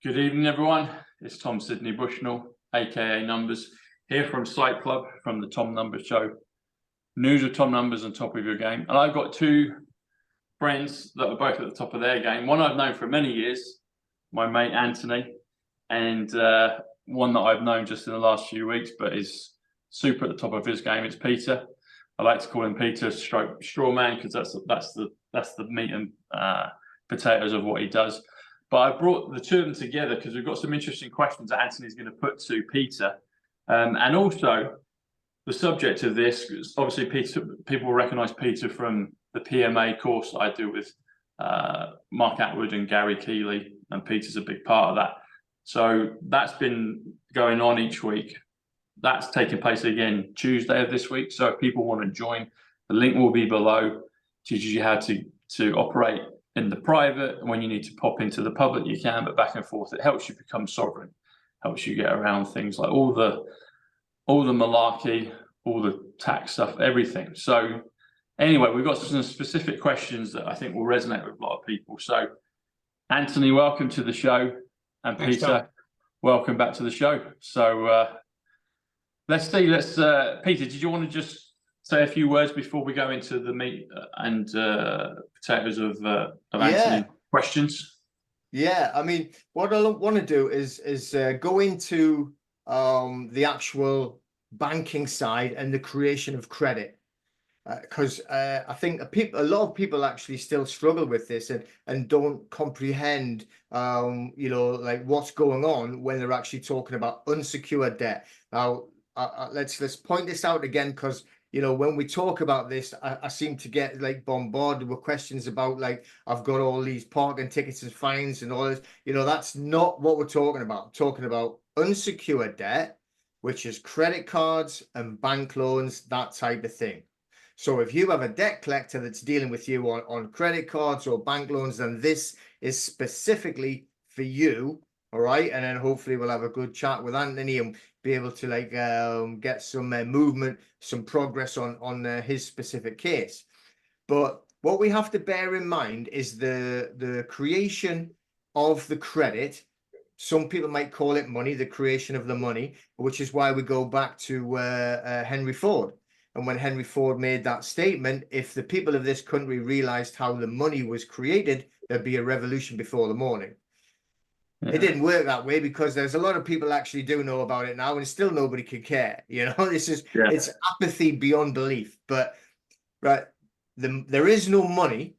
Good evening, everyone. It's Tom Sydney Bushnell, aka Numbers, here from Psych.Club, from the Tom Numbers Show. News of Tom Numbers on top of your game. And I've got two friends that are both at the top of their game. One I've known for many years, my mate Anthony, and one that I've known just in the last few weeks, but is super at the top of his game. It's Peter. I like to call him Peter Straw Man because that's the meat and potatoes of what he does. But I brought the two of them together because we've got some interesting questions that Anthony's going to put to Peter. And also, the subject of this, obviously, people will recognise Peter from the PMA course that I do with Mark Atwood and Gary Keeley, and Peter's a big part of that. So that's been going on each week. That's taking place again Tuesday of this week. So if people want to join, the link will be below. Teaches you how to operate in the private, and when you need to pop into the public, you can, but back and forth. It helps you become sovereign, helps you get around things like all the malarkey, all the tax stuff, everything. So anyway, we've got some specific questions that I think will resonate with a lot of people. So Anthony, welcome to the show, and Thanks, Peter, Tom. welcome back to the show. So let's Peter, did you want to just say a few words before we go into the meat and potatoes of Anthony questions? Yeah, I mean, what I want to do is go into the actual banking side and the creation of credit, because I think a lot of people actually still struggle with this and don't comprehend, like what's going on when they're actually talking about unsecured debt. Now, let's point this out again, because when we talk about this, I seem to get like bombarded with questions about like, I've got all these parking tickets and fines and all this. That's not what we're talking about. I'm talking about unsecured debt, which is credit cards and bank loans, that type of thing. So if you have a debt collector that's dealing with you on credit cards or bank loans, then this is specifically for you. All right. And then hopefully we'll have a good chat with Anthony and be able to like get some movement, some progress on his specific case. But what we have to bear in mind is the creation of the credit. Some people might call it money, the creation of the money, which is why we go back to Henry Ford. And when Henry Ford made that statement, if the people of this country realized how the money was created, there'd be a revolution before the morning. Yeah. It didn't work that way, because there's a lot of people actually do know about it now, and still nobody could care. It's apathy beyond belief. But right, there is no money.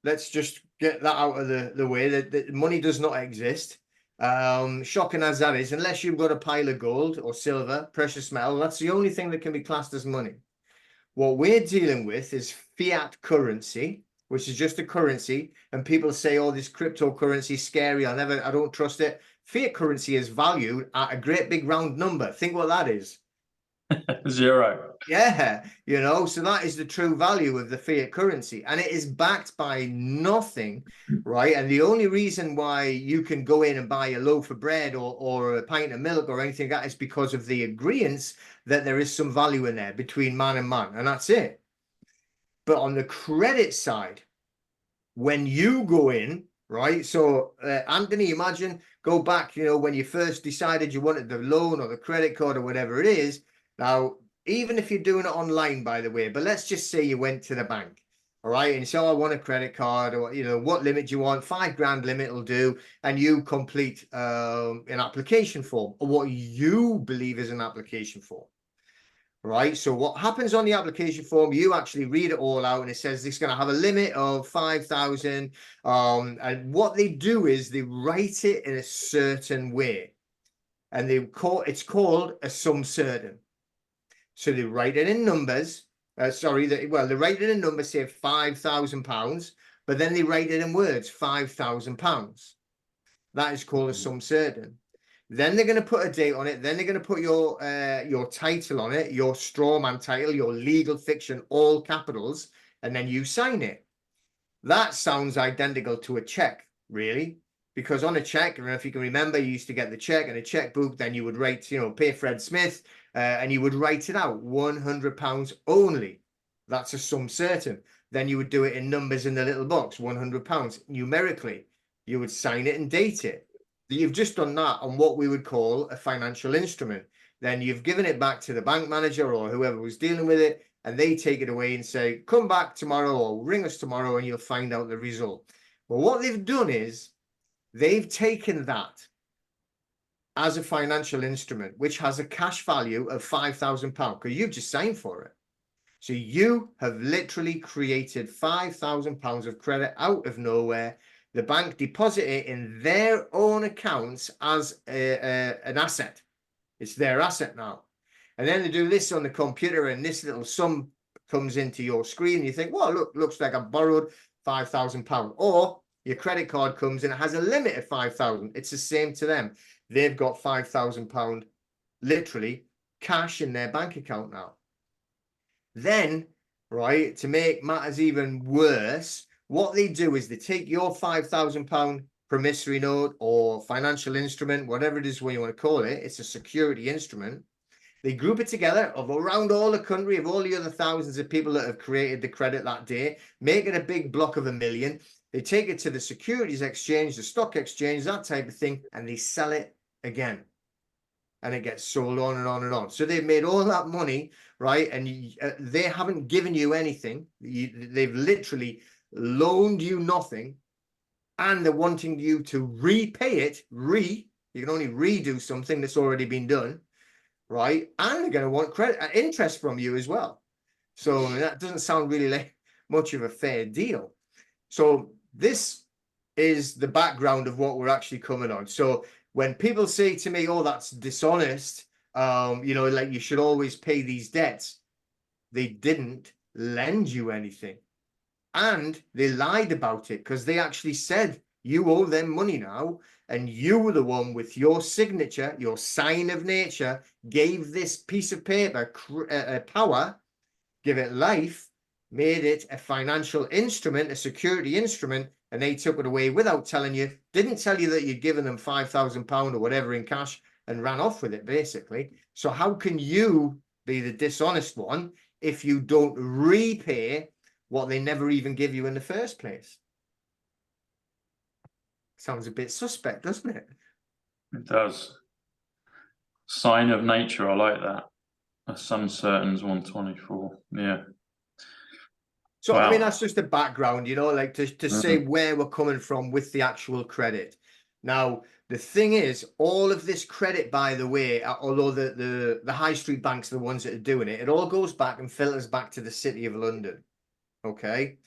Let's just get that out of the way. That money does not exist. Shocking as that is, unless you've got a pile of gold or silver, precious metal, that's the only thing that can be classed as money. What we're dealing with is fiat currency, which is just a currency. And people say, oh, this cryptocurrency is scary. I don't trust it. Fiat currency is valued at a great big round number. Think what that is. Zero. Yeah, so that is the true value of the fiat currency, and it is backed by nothing, right? And the only reason why you can go in and buy a loaf of bread or a pint of milk or anything like that is because of the agreements that there is some value in there between man and man, and that's it. But on the credit side, when you go in, right? So Anthony, imagine, go back, when you first decided you wanted the loan or the credit card or whatever it is. Now, even if you're doing it online, by the way, but let's just say you went to the bank, all right, and so I want a credit card, or what limit do you want? $5,000 limit will do, and you complete an application form, or what you believe is an application form. Right, so what happens on the application form, you actually read it all out, and it says it's going to have a limit of 5,000. And what they do is they write it in a certain way, and it's called a sum certain. So they write it in numbers. They write it in numbers, say £5,000, but then they write it in words, £5,000. That is called a sum certain. Then they're going to put a date on it. Then they're going to put your title on it, your straw man title, your legal fiction, all capitals, and then you sign it. That sounds identical to a check, really, because on a check, I don't know if you can remember, you used to get the check and a checkbook. Then you would write, pay Fred Smith, and you would write it out, £100 only. That's a sum certain. Then you would do it in numbers in the little box, £100 numerically. You would sign it and date it. you've just done that on what we would call a financial instrument. Then you've given it back to the bank manager or whoever was dealing with it, and they take it away and say, come back tomorrow or ring us tomorrow and you'll find out the result. Well, what they've done is they've taken that as a financial instrument, which has a cash value of £5,000 because you've just signed for it. So you have literally created £5,000 of credit out of nowhere. The bank deposit it in their own accounts as an asset. It's their asset now. And then they do this on the computer and this little sum comes into your screen. You think, well, look, looks like I borrowed £5,000. Or your credit card comes and it has a limit of 5,000. It's the same to them. They've got £5,000 literally cash in their bank account now. Then, right, to make matters even worse, what they do is they take your £5,000 promissory note or financial instrument, whatever it is what you want to call it, it's a security instrument. They group it together of around all the country, of all the other thousands of people that have created the credit that day, make it a big block of 1 million. They take it to the securities exchange, the stock exchange, that type of thing, and they sell it again. And it gets sold on and on and on. So they've made all that money, right? And they haven't given you anything. They've literally loaned you nothing. And they're wanting you to repay it. You can only redo something that's already been done, right? And they're going to want credit interest from you as well. So that doesn't sound really like much of a fair deal. So this is the background of what we're actually coming on. So when people say to me, oh, that's dishonest, you know, like you should always pay these debts, they didn't lend you anything. And they lied about it because they actually said you owe them money now. And you were the one with your signature, your sign of nature, gave this piece of paper power, give it life, made it a financial instrument, a security instrument, and they took it away without telling you, didn't tell you that you'd given them £5,000 or whatever in cash and ran off with it, basically. So how can you be the dishonest one if you don't repay what they never even give you in the first place? Sounds a bit suspect, doesn't it? It does. Sign of nature, I like that. A sum certain's 124. Yeah. So, Wow. I mean, that's just the background, you know, like to say where we're coming from with the actual credit. Now, the thing is, all of this credit, by the way, although the high street banks are the ones that are doing it, it all goes back and filters back to the City of London. Okay.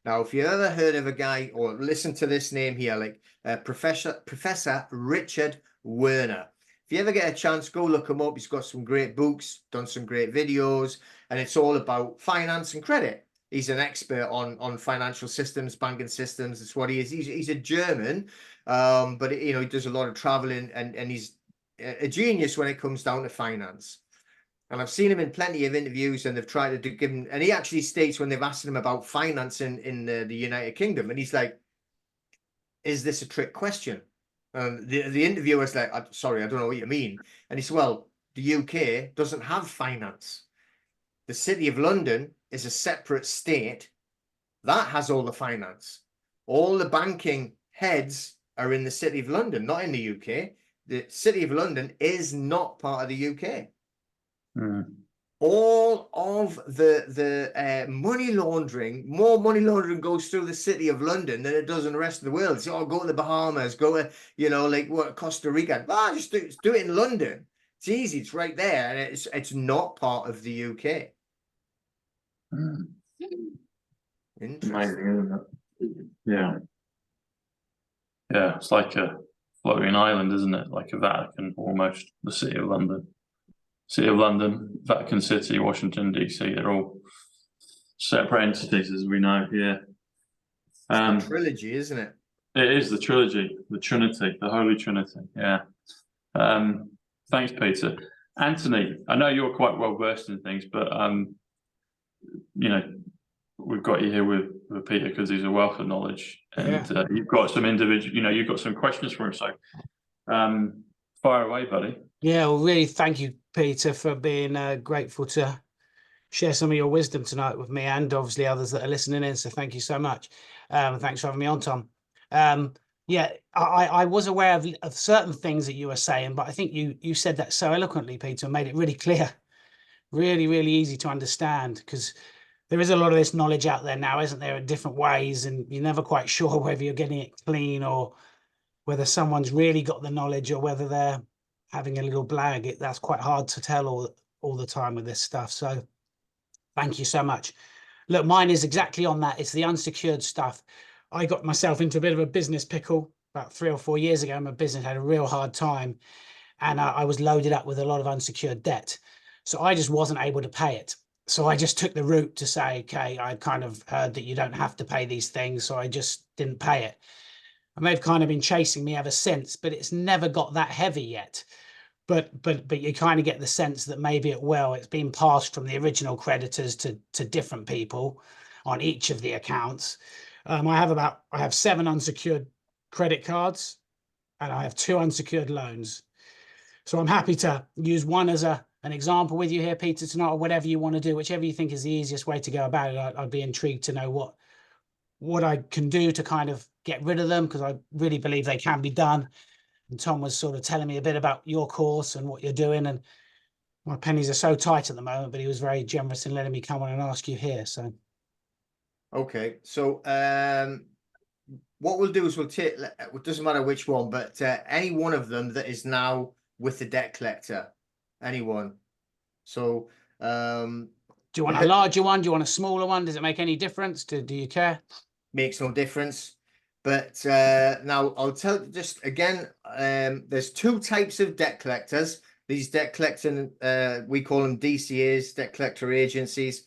Now, if you ever heard of a guy or listen to this name here, like Professor Richard Werner, if you ever get a chance, go look him up. He's got some great books, done some great videos, and it's all about finance and credit. He's an expert on financial systems, banking systems. That's what he is. He's a German, but you know, he does a lot of traveling, and he's a genius when it comes down to finance. And I've seen him in plenty of interviews, and they've tried to give him, and he actually states when they've asked him about finance in the United Kingdom, and he's like, is this a trick question? The interviewer's like, sorry, I don't know what you mean. And he said, well, the UK doesn't have finance. The City of London is a separate state that has all the finance. All the banking heads are in the City of London, not in the UK. The City of London is not part of the UK. All of the money laundering, more money laundering goes through the City of London than it does in the rest of the world. So, oh, go to the Bahamas, go to, you know, like what, Costa Rica. Just do it in London. It's easy. It's right there, and it's not part of the UK. Interesting. Amazing, isn't it? Yeah. Yeah, it's like a floating island, isn't it? Like a Vatican, almost. The City of London. City of London, Vatican City, Washington, DC, they're all separate entities, as we know. Yeah. It's a trilogy, isn't it? It is the trilogy, the Trinity, the Holy Trinity. Yeah. Thanks, Peter. Anthony, I know you're quite well versed in things, but you know, we've got you here with Peter because he's a wealth of knowledge, and you've got some individual, you know, you've got some questions for him. So fire away, buddy. Yeah, well, really thank you, Peter, for being grateful to share some of your wisdom tonight with me, and obviously others that are listening in. So thank you so much. Thanks for having me on, Tom. Yeah, I was aware of certain things that you were saying, but I think you said that so eloquently, Peter, and made it really clear, really, really easy to understand, because there is a lot of this knowledge out there now, isn't there, in different ways, and you're never quite sure whether you're getting it clean or whether someone's really got the knowledge or whether they're having a little blag. That's quite hard to tell all the time with this stuff. So thank you so much. Look, mine is exactly on that. It's the unsecured stuff. I got myself into a bit of a business pickle about 3 or 4 years ago. My business had a real hard time, and I was loaded up with a lot of unsecured debt. So I just wasn't able to pay it. So I just took the route to say, okay, I kind of heard that you don't have to pay these things, so I just didn't pay it. And they've kind of been chasing me ever since, but it's never got that heavy yet. But you kind of get the sense that maybe it will. It's been passed from the original creditors to different people on each of the accounts. I have 7 unsecured credit cards, and I have 2 unsecured loans. So I'm happy to use one as an example with you here, Peter, tonight, or whatever you want to do, whichever you think is the easiest way to go about it. I'd be intrigued to know what I can do to kind of get rid of them, because I really believe they can be done. And Tom was sort of telling me a bit about your course and what you're doing, and my pennies are so tight at the moment, but he was very generous in letting me come on and ask you here. So Okay, so what we'll do is we'll take, it doesn't matter which one, but any one of them that is now with the debt collector, anyone. So do you want a larger one? Do you want a smaller one? Does it make any difference? Do you care? Makes no difference. But now I'll tell just again, there's 2 types of debt collectors. These debt collecting, we call them DCAs, debt collector agencies.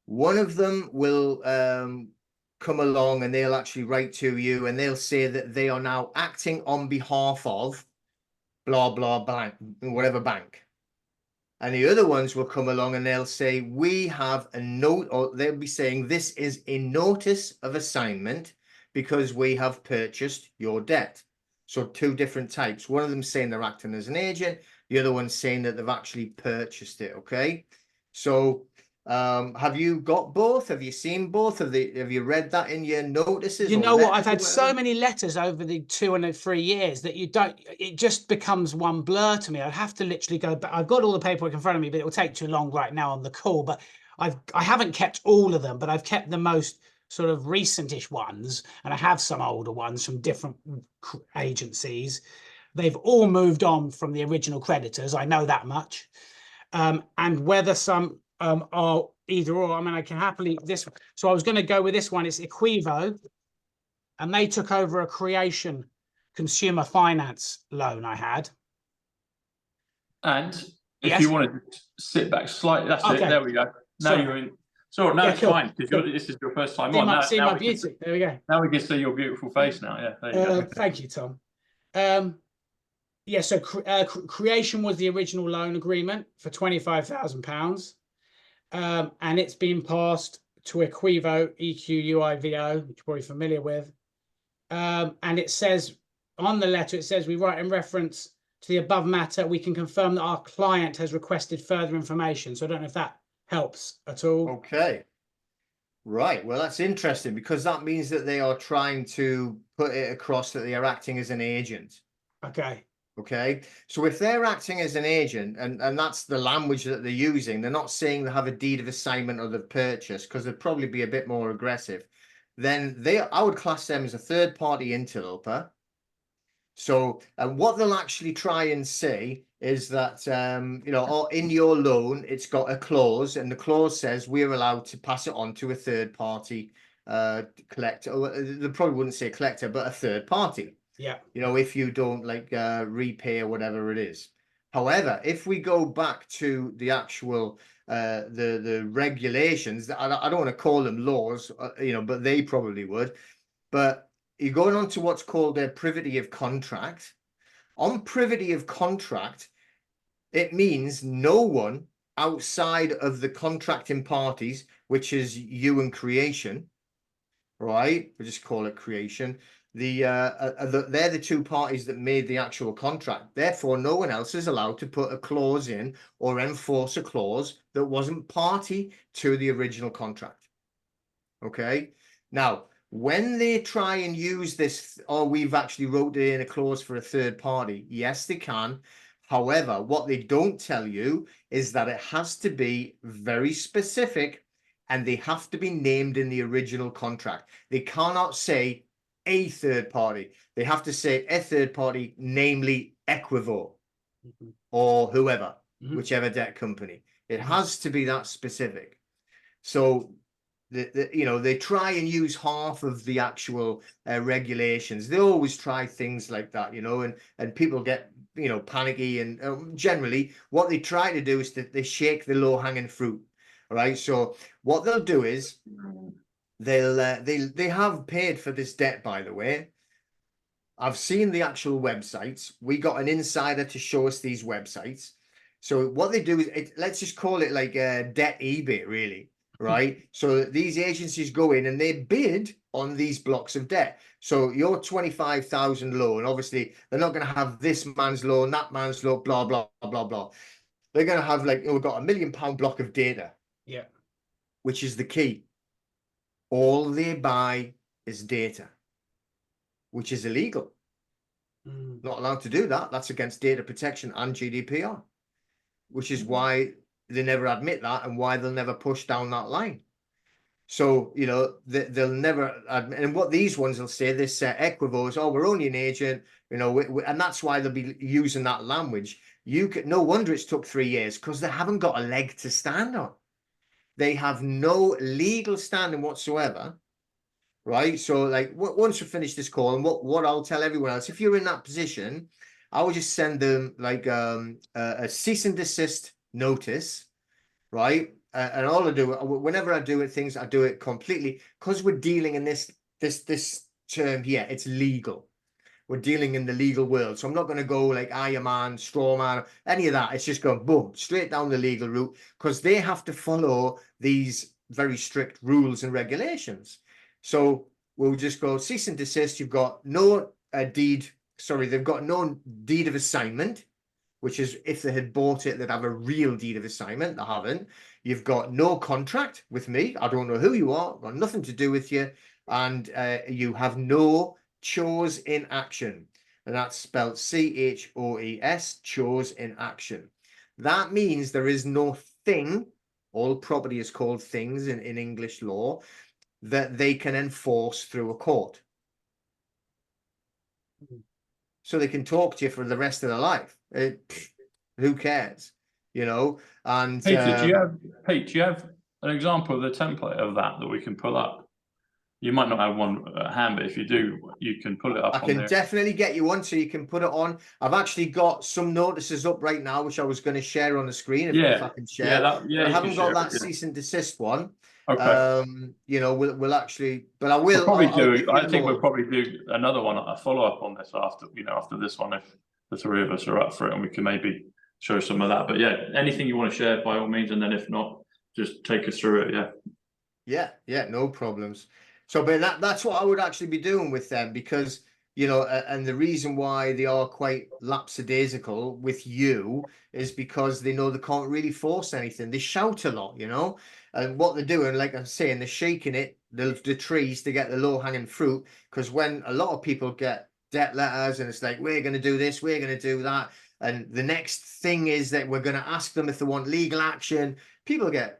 One of them will come along and they'll actually write to you and they'll say that they are now acting on behalf of blah, blah, bank, whatever bank. And the other ones will come along and they'll say, we have a note, or they'll be saying, this is a notice of assignment because we have purchased your debt. So 2 different types. One of them saying they're acting as an agent. The other one saying that they've actually purchased it. Okay. So have you got both? Have you seen both? Have you read that in your notices? You know what? I've had so many letters over the 2 and 3 years that it just becomes one blur to me. I'd have to literally go back. I've got all the paperwork in front of me, but it will take too long right now on the call. But I haven't kept all of them, but I've kept the most sort of recentish ones, and I have some older ones from different agencies. They've all moved on from the original creditors. I know that much. And whether some are either or, I mean, I can happily so I was going to go with this one. It's Equivo, and they took over a Creation consumer finance loan I had. And if you want to sit back slightly, that's it. There we go. Now you're in. So now it's fine, because this is your first time on. See my beauty. There we go. Now we can see your beautiful face now. Yeah, there you go. Thank you, Tom. Yeah, so Creation was the original loan agreement for £25,000. And it's been passed to Equivo, EQUIVO, which you're probably familiar with. And it says on the letter, it says, we write in reference to the above matter, we can confirm that our client has requested further information. So I don't know if that helps at all. Okay. Right. Well, that's interesting, because that means that they are trying to put it across that they are acting as an agent. Okay. Okay. So if they're acting as an agent, and that's the language that they're using, they're not saying they have a deed of assignment or the purchase, because they'd probably be a bit more aggressive. Then I would class them as a third party interloper. So what they'll actually try and say is that, you know, in your loan, it's got a clause, and the clause says we're allowed to pass it on to a third party collector. They probably wouldn't say collector, but a third party. Yeah. You know, if you don't like repay or whatever it is. However, if we go back to the actual the regulations, I don't want to call them laws, you know, but they probably would. But you're going on to what's called a privity of contract. On privity of contract, it means no one outside of the contracting parties, which is you and Creation, right? We just call it Creation. They're the 2 parties that made the actual contract. Therefore, no one else is allowed to put a clause in or enforce a clause that wasn't party to the original contract. Okay. Now, when they try and use this, or we've actually wrote it in a clause for a third party, yes, they can. However, what they don't tell you is that it has to be very specific and they have to be named in the original contract. They cannot say a third party. They have to say a third party, namely Equivo or whoever, whichever debt company. It has to be that specific. So you know, they try and use half of the actual regulations. They always try things like that, you know, and people get, you know, panicky. And generally what they try to do is that they shake the low hanging fruit. All right. So what they'll do is they have paid for this debt, by the way. I've seen the actual websites. We got an insider to show us these websites. So what they do is, let's just call it like a debt eBay, really. Right. So these agencies go in and they bid on these blocks of debt. So your 25,000 loan, obviously they're not going to have this man's loan, that man's loan, blah, blah, blah, blah. They're going to have like, we've got £1 million block of data. Yeah. Which is the key. All they buy is data, which is illegal. Not allowed to do that. That's against data protection and GDPR, which is why they never admit that and why they'll never push down that line. So, you know, they'll never admit. And what these ones will say, this Equivo is, oh, we're only an agent, you know, and that's why they'll be using that language. No wonder it's took 3 years, because they haven't got a leg to stand on. They have no legal standing whatsoever. Right. So like once we finish this call, and what I'll tell everyone else, if you're in that position, I will just send them like a cease and desist notice. Right. And all I do, whenever I do it, I do it completely, because we're dealing in this term here. It's legal. We're dealing in the legal world. So I'm not going to go like Iron Man, straw man, any of that. It's just going boom, straight down the legal route, because they have to follow these very strict rules and regulations. So we'll just go cease and desist. You've got no deed. Sorry, they've got no deed of assignment, which is if they had bought it, they'd have a real deed of assignment. They haven't. You've got no contract with me. I don't know who you are. Got nothing to do with you. And you have no chose in action. And that's spelled CHOES, chose in action. That means there is no thing. All property is called things in English law, that they can enforce through a court. So they can talk to you for the rest of their life. Who cares? You know? And Peter, do you have an example of the template of that we can pull up? You might not have one at hand, but if you do, you can pull it up. I can definitely get you one, so you can put it on. I've actually got some notices up right now, which I was going to share on the screen if I can share. I haven't got that cease and desist one. Okay. You know, we'll actually, but I will. I think we'll probably do another one, a follow up on this after this one, if the three of us are up for it, and we can maybe show some of that. But yeah, anything you want to share, by all means, and then if not, just take us through it. Yeah, no problems. So, but that's what I would actually be doing with them, because, you know, and the reason why they are quite lapsadaisical with you is because they know they can't really force anything. They shout a lot, you know, and what they're doing, like I'm saying, they're shaking the trees to get the low hanging fruit. Because when a lot of people get debt letters and it's like, we're going to do this, we're going to do that, and the next thing is that we're going to ask them if they want legal action, people get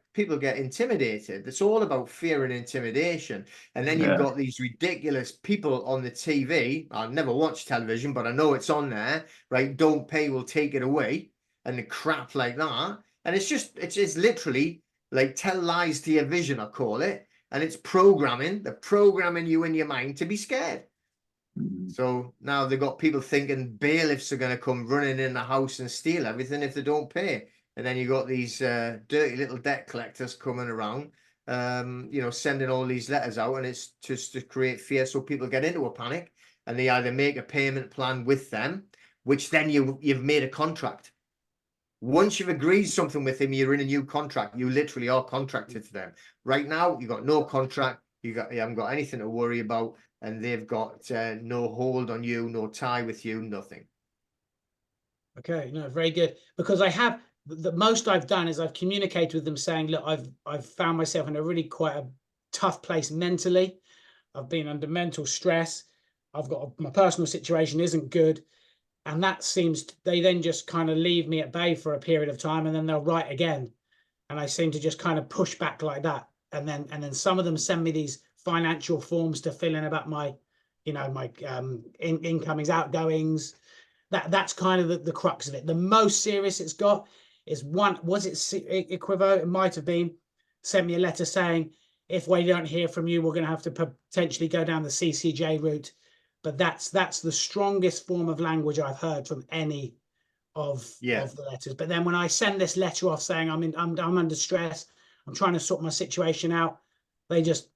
intimidated. It's all about fear and intimidation. And then you've got these ridiculous people on the TV. I never watch television, but I know it's on there, right? Don't pay, we'll take it away, and the crap like that. And it's literally like tell lies to your vision, I call it. And it's programming. They're programming you in your mind to be scared. So now they've got people thinking bailiffs are going to come running in the house and steal everything if they don't pay. And then you got these dirty little debt collectors coming around, you know, sending all these letters out, and it's just to create fear, so people get into a panic, and they either make a payment plan with them, which then you've made a contract. Once you've agreed something with him, you're in a new contract. You literally are contracted to them. Right now, you've got no contract. You haven't got anything to worry about, and they've got no hold on you, no tie with you, nothing. Okay, no, very good. Because I have. The most I've done is I've communicated with them saying, look, I've found myself in a really quite a tough place mentally. I've been under mental stress. I've got my personal situation isn't good. And that seems they then just kind of leave me at bay for a period of time, and then they'll write again. And I seem to just kind of push back like that. And then some of them send me these financial forms to fill in about my, my incomings, outgoings. That's kind of the crux of it. The most serious it's got is was it Equivo? It might have been, sent me a letter saying, if we don't hear from you, we're going to have to potentially go down the CCJ route. But that's the strongest form of language I've heard from any of the letters. But then when I send this letter off saying I'm under stress, I'm trying to sort my situation out, they just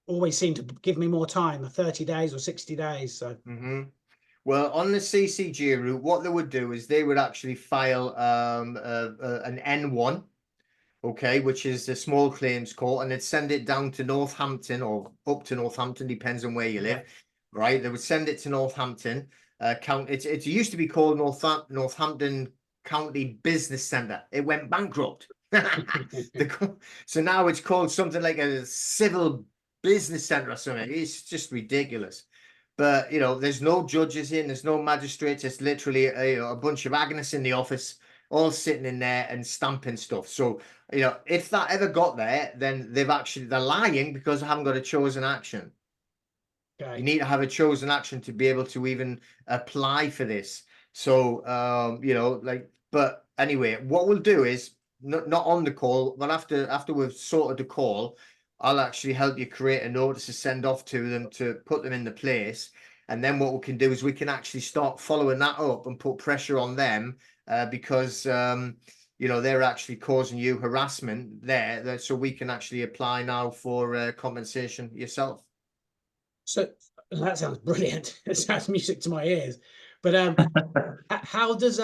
always seem to give me more time, 30 days or 60 days. So well, on the CCJ route, what they would do is they would actually file an N1, okay, which is a small claims court, and they'd send it down to Northampton or up to Northampton, depends on where you live. Right, they would send it to Northampton county. It used to be called Northampton County Business Centre. It went bankrupt. So now it's called something like a civil business centre or something. It's just ridiculous. But there's no judges in, there's no magistrates. It's literally a bunch of Agnes in the office, all sitting in there and stamping stuff. So if that ever got there, then they're lying because they haven't got a chosen action. Okay. You need to have a chosen action to be able to even apply for this. So, but anyway, what we'll do is not on the call, but after we've sorted the call, I'll actually help you create a notice to send off to them to put them into place. And then what we can do is we can actually start following that up and put pressure on them because, they're actually causing you harassment there. So we can actually apply now for compensation yourself. So that sounds brilliant. It sounds music to my ears. But how does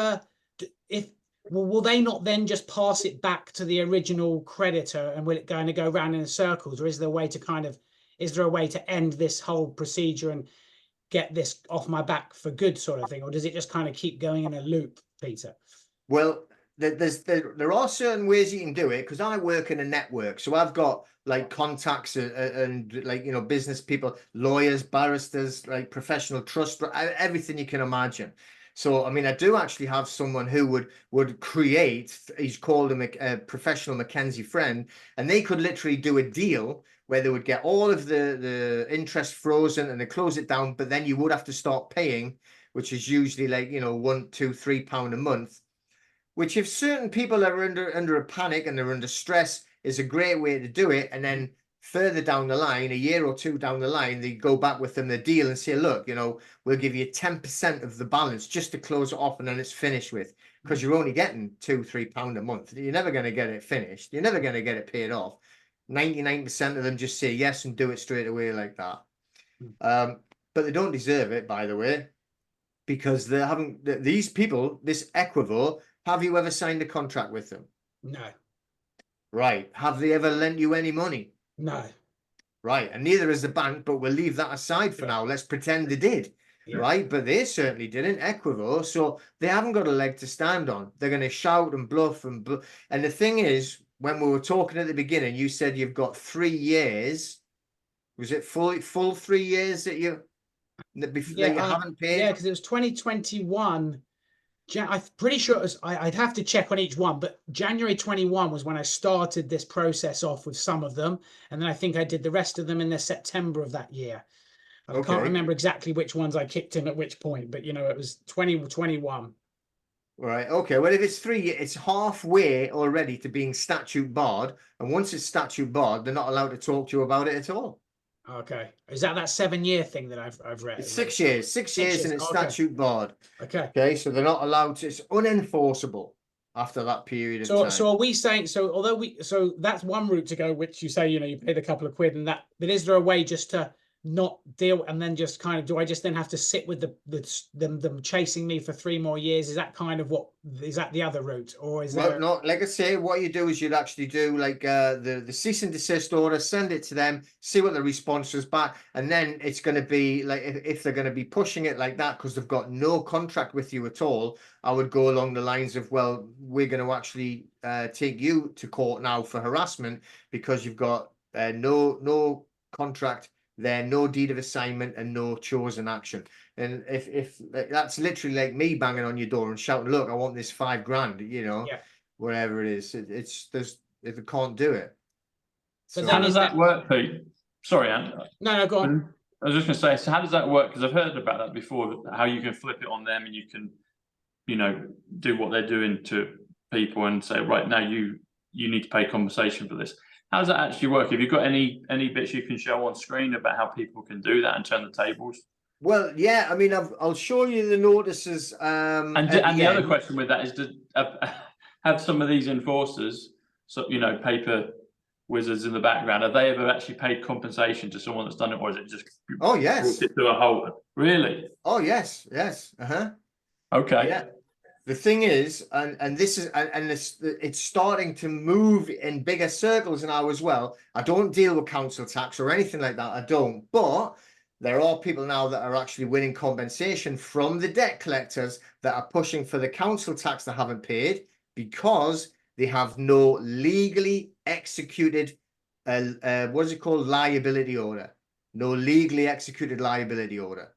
will they not then just pass it back to the original creditor, and will it going to go round in circles, or is there a way to end this whole procedure and get this off my back for good, sort of thing, or does it just kind of keep going in a loop, Peter? Well, there are certain ways you can do it, because I work in a network, so I've got like contacts and business people, lawyers, barristers, like professional trust, everything you can imagine. So I mean, I do actually have someone who would create, he's called a professional Mackenzie friend, and they could literally do a deal where they would get all of the interest frozen and they close it down, but then you would have to start paying, which is usually like £1, £2, £3 a month. Which, if certain people are under a panic and they're under stress, is a great way to do it. And then further down the line, a year or two down the line, they go back with them the deal and say, look, we'll give you 10% of the balance just to close it off, and then it's finished with, because you're only getting £2, £3 a month. You're never going to get it finished. You're never going to get it paid off. 99% of them just say yes and do it straight away like that. But they don't deserve it, by the way, because they haven't. These people, this Equivo. Have you ever signed a contract with them? No. Right. Have they ever lent you any money? No. Right. And neither has the bank, but we'll leave that aside for now. Let's pretend they did. Right. But they certainly didn't, Equivo. So they haven't got a leg to stand on. They're going to shout and bluff and the thing is, when we were talking at the beginning, you said you've got 3 years. Was it full 3 years that you haven't paid? Yeah, because it was 2021. I'm pretty sure it was, I'd have to check on each one, but January 21 was when I started this process off with some of them. And then I think I did the rest of them in the September of that year. I can't remember exactly which ones I kicked in at which point, but it was 2021. Right. Okay. Well, if it's 3 years, it's halfway already to being statute barred. And once it's statute barred, they're not allowed to talk to you about it at all. Okay. Is that 7-year thing that I've read? It's 6 years. 6 years and it's statute barred. Okay. Okay. So they're not allowed to, it's unenforceable after that period of time. So are we saying, so that's one route to go, which you say, you paid a couple of quid and that, but is there a way just to not deal and then just kind of, do I just then have to sit with them chasing me for 3 more years? Is that kind of is that the other route, or is well, no, like I say, what you do is you'd actually do like the cease and desist order, send it to them, see what the response is back, and then it's going to be like, if they're going to be pushing it like that because they've got no contract with you at all, I would go along the lines of, well, we're going to actually take you to court now for harassment because you've got no contract, then no deed of assignment and no chosen action. And if that's literally like me banging on your door and shouting, look, I want this $5,000, you know, Yeah. whatever it is, if it can't do it. But So- How then does is that that- work, Pete? Sorry, Anne. No, go on. I was just going to say, so how does that work? Because I've heard about that before, how you can flip it on them and you can, you know, do what they're doing to people and say, right, now you need to pay compensation for this. How does that actually work? Have you got any bits you can show on screen about how people can do that and turn the tables? Well, yeah, I mean, I'll show you the notices. And the other question with that is, to have some of these enforcers, so, you know, paper wizards in the background, have they ever actually paid compensation to someone that's done it, or is it just Oh, yes. brought it to a halt? Really? Oh, yes. Okay. Yeah. The thing is, and this is, and it's starting to move in bigger circles now as well. I don't deal with council tax or anything like that. I don't. But there are people now that are actually winning compensation from the debt collectors that are pushing for the council tax they haven't paid because they have no legally executed, what is it called? Liability order. No legally executed liability order.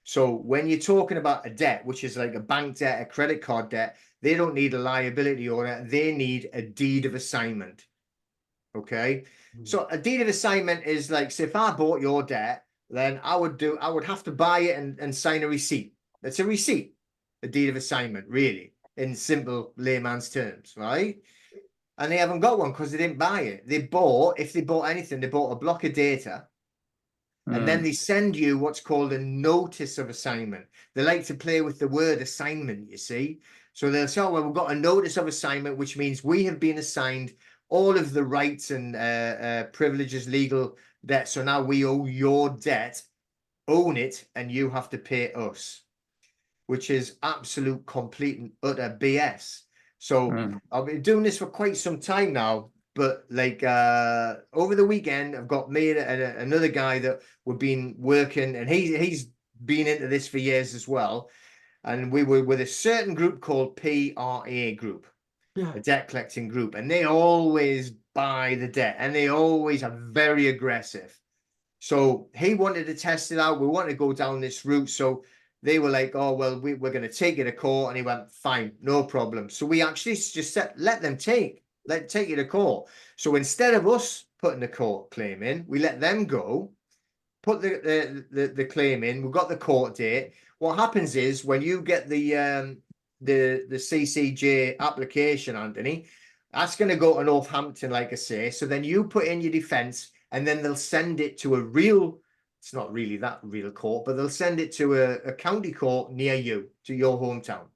So when you're talking about a debt, which is like a bank debt, a credit card debt, they don't need a liability order. They need a deed of assignment. Okay. So a deed of assignment is like, say if I bought your debt, then I would have to buy it and sign a receipt. It's a receipt, a deed of assignment, really, in simple layman's terms, right? And they haven't got one because they didn't buy it. If they bought anything, they bought a block of data. And then they send you what's called a notice of assignment. They like to play with the word assignment, you see. So they'll say, oh, well, we've got a notice of assignment, which means we have been assigned all of the rights and privileges, legal debt. So now we owe your debt, own it, and you have to pay us, which is absolute, complete and utter BS. So I've been doing this for quite some time now. But like over the weekend, I've got me and another guy that we've been working, and he's been into this for years as well. And we were with a certain group called PRA group, a debt collecting group, and they always buy the debt, and they always are very aggressive. So he wanted to test it out. We wanted to go down this route. So they were like, oh, well, we're going to take you to court. And he went, fine, no problem. So we actually just said, let them take you to court. So instead of us putting the court claim in, we let them go, put the claim in. We've got the court date. What happens is when you get the CCJ application, Anthony, that's going to go to Northampton, like I say. So then you put in your defence, and then they'll send it to it's not really that real court, but they'll send it to a county court near you, to your hometown.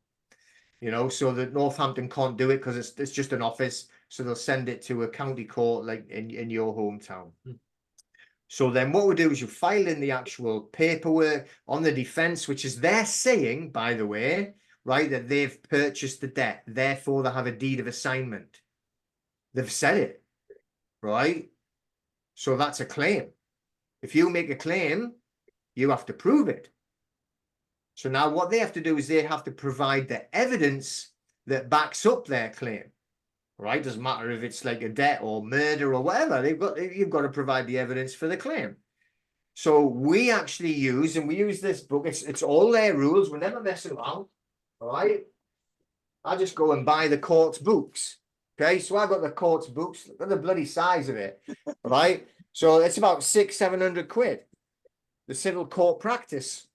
You know, so that Northampton can't do it because it's just an office. So they'll send it to a county court like in your hometown. So then what we do is you file in the actual paperwork on the defence, which is they're saying, by the way, right, that they've purchased the debt. Therefore, they have a deed of assignment. They've said it, right? So that's a claim. If you make a claim, you have to prove it. So now what they have to do is they have to provide the evidence that backs up their claim, right? Doesn't matter if it's like a debt or murder or whatever. You've got to provide the evidence for the claim. So we actually use this book. It's all their rules. We're never messing around, all right? I just go and buy the court's books. Okay, so I got the court's books. Look at the bloody size of it, right? So it's about 600-700 quid. The civil court practice.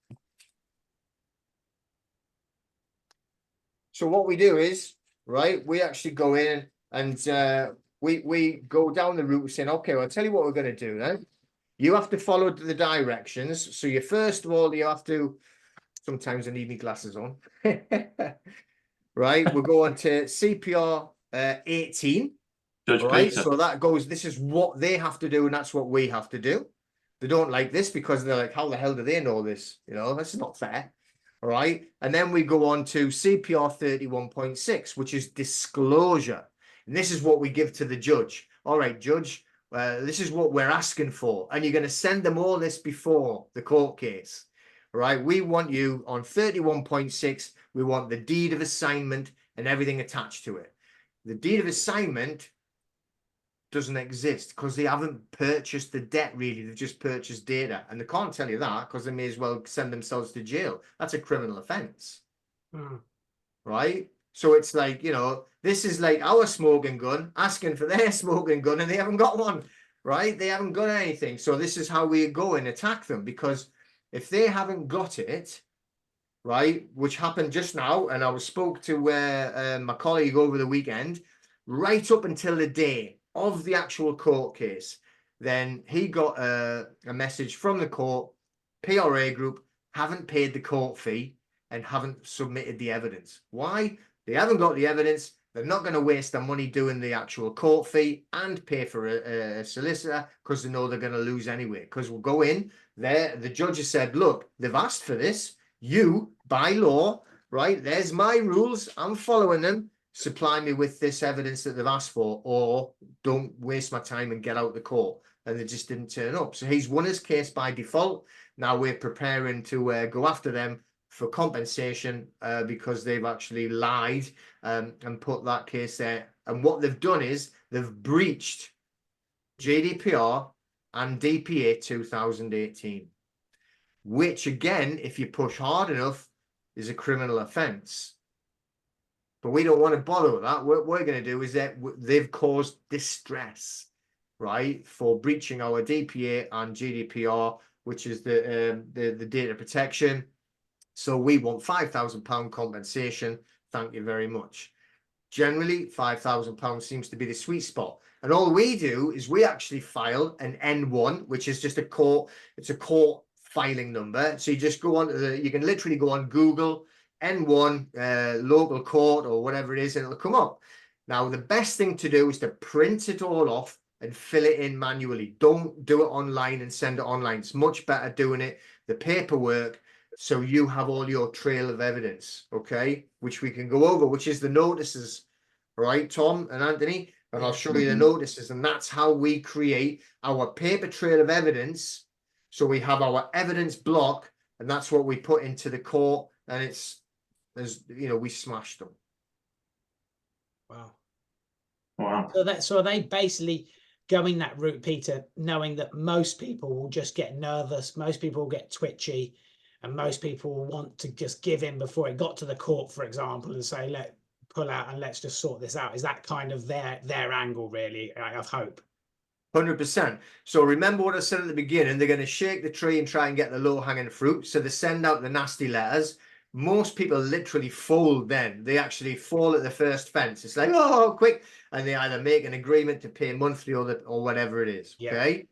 So what we do is, right, we actually go in and we go down the route saying, okay, well, I'll tell you what we're going to do then. You have to follow the directions. So you first of all, you have to, sometimes I need my glasses on. Right, we're going to CPR 18. Judge All right, Peter. so that goes, this is what they have to do, and that's what we have to do. They don't like this because they're like, how the hell do they know this? You know, that's not fair. All right, and then we go on to CPR 31.6, which is disclosure. And this is what we give to the judge. All right, judge, this is what we're asking for. And you're going to send them all this before the court case. All right, we want you on 31.6, we want the deed of assignment and everything attached to it. The deed of assignment doesn't exist because they haven't purchased the debt really. They've just purchased data, and they can't tell you that because they may as well send themselves to jail. That's a criminal offense. Right? So it's like, you know, this is like our smoking gun asking for their smoking gun and they haven't got one, right? They haven't got anything. So this is how we go and attack them, because if they haven't got it, right, which happened just now, and I spoke to my colleague over the weekend, right up until the day of the actual court case, then he got a message from the court, PRA group haven't paid the court fee and haven't submitted the evidence. Why? They haven't got the evidence. They're not going to waste their money doing the actual court fee and pay for a solicitor because they know they're going to lose anyway. Because we'll go in there. The judge has said, look, they've asked for this. You, by law, right, there's my rules. I'm following them. Supply me with this evidence that they've asked for, or don't waste my time and get out the court. And they just didn't turn up. So he's won his case by default. Now we're preparing to go after them for compensation because they've actually lied and put that case there. And what they've done is they've breached GDPR and DPA 2018, which again, if you push hard enough, is a criminal offence. But we don't want to bother with that. What we're going to do is that they've caused distress, right, for breaching our DPA and GDPR, which is the data protection. So we want £5,000 compensation. Thank you very much. Generally, £5,000 seems to be the sweet spot. And all we do is we actually file an N1, which is just a court filing number. So you just go on to you can literally go on Google, N1, local court or whatever it is, and it'll come up. Now, the best thing to do is to print it all off and fill it in manually. Don't do it online and send it online. It's much better doing it, the paperwork, so you have all your trail of evidence, okay, which we can go over, which is the notices, right, Tom and Anthony? And I'll show you the notices, and that's how we create our paper trail of evidence. So we have our evidence block, and that's what we put into the court, and it's, as you know, we smashed them. Wow. Wow. So are they basically going that route, Peter, knowing that most people will just get nervous, most people will get twitchy, and most people will want to just give in before it got to the court, for example, and say, pull out and let's just sort this out. Is that kind of their angle, really, of hope? 100%. So remember what I said at the beginning, they're going to shake the tree and try and get the low-hanging fruit. So they send out the nasty letters. Most people literally fold then. They actually fall at the first fence. It's like, oh, quick. And they either make an agreement to pay monthly or whatever it is, okay?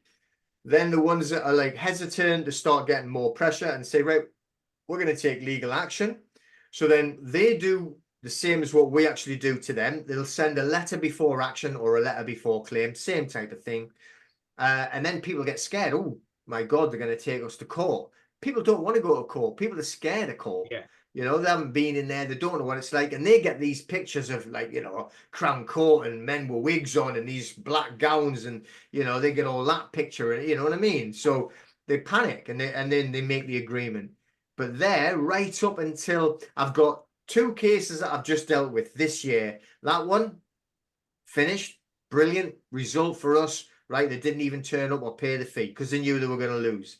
Then the ones that are like hesitant to start getting more pressure and say, right, we're going to take legal action. So then they do the same as what we actually do to them. They'll send a letter before action or a letter before claim, same type of thing. And then people get scared. Oh, my God, they're going to take us to court. People don't want to go to court. People are scared of court. Yeah. You know, they haven't been in there. They don't know what it's like. And they get these pictures of, like, you know, Crown Court and men with wigs on and these black gowns. And, you know, they get all that picture. And you know what I mean? So they panic and then they make the agreement. But there, right up until I've got 2 cases that I've just dealt with this year. That one, finished. Brilliant result for us, right? They didn't even turn up or pay the fee because they knew they were going to lose.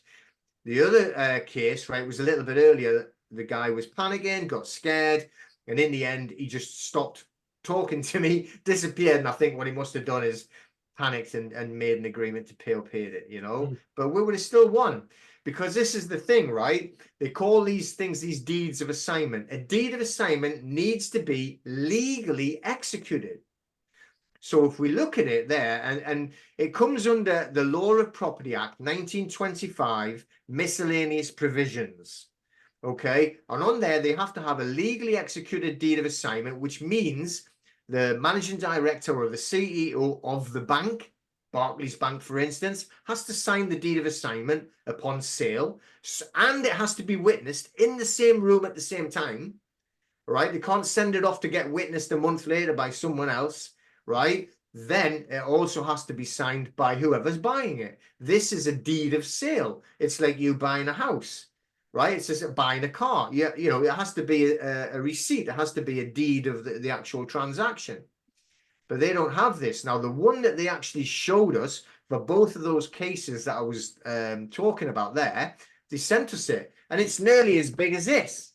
The other case, right, was a little bit earlier. The guy was panicking, got scared, and in the end, he just stopped talking to me, disappeared, and I think what he must have done is panicked and made an agreement to pay or paid it, you know? But we would have still won, because this is the thing, right? They call these things, these deeds of assignment. A deed of assignment needs to be legally executed. So if we look at it there, and it comes under the Law of Property Act 1925, miscellaneous provisions. Okay, and on there they have to have a legally executed deed of assignment, which means the managing director or the CEO of the bank, Barclays Bank for instance, has to sign the deed of assignment upon sale, and it has to be witnessed in the same room at the same time, right? They can't send it off to get witnessed a month later by someone else, right? Then it also has to be signed by whoever's buying it. This is a deed of sale. It's like you buying a house, right? It's just buying a car. Yeah, you know, it has to be a receipt. It has to be a deed of the actual transaction. but they don't have this. Now, the one that they actually showed us for both of those cases that I was talking about there, they sent us it, and it's nearly as big as this.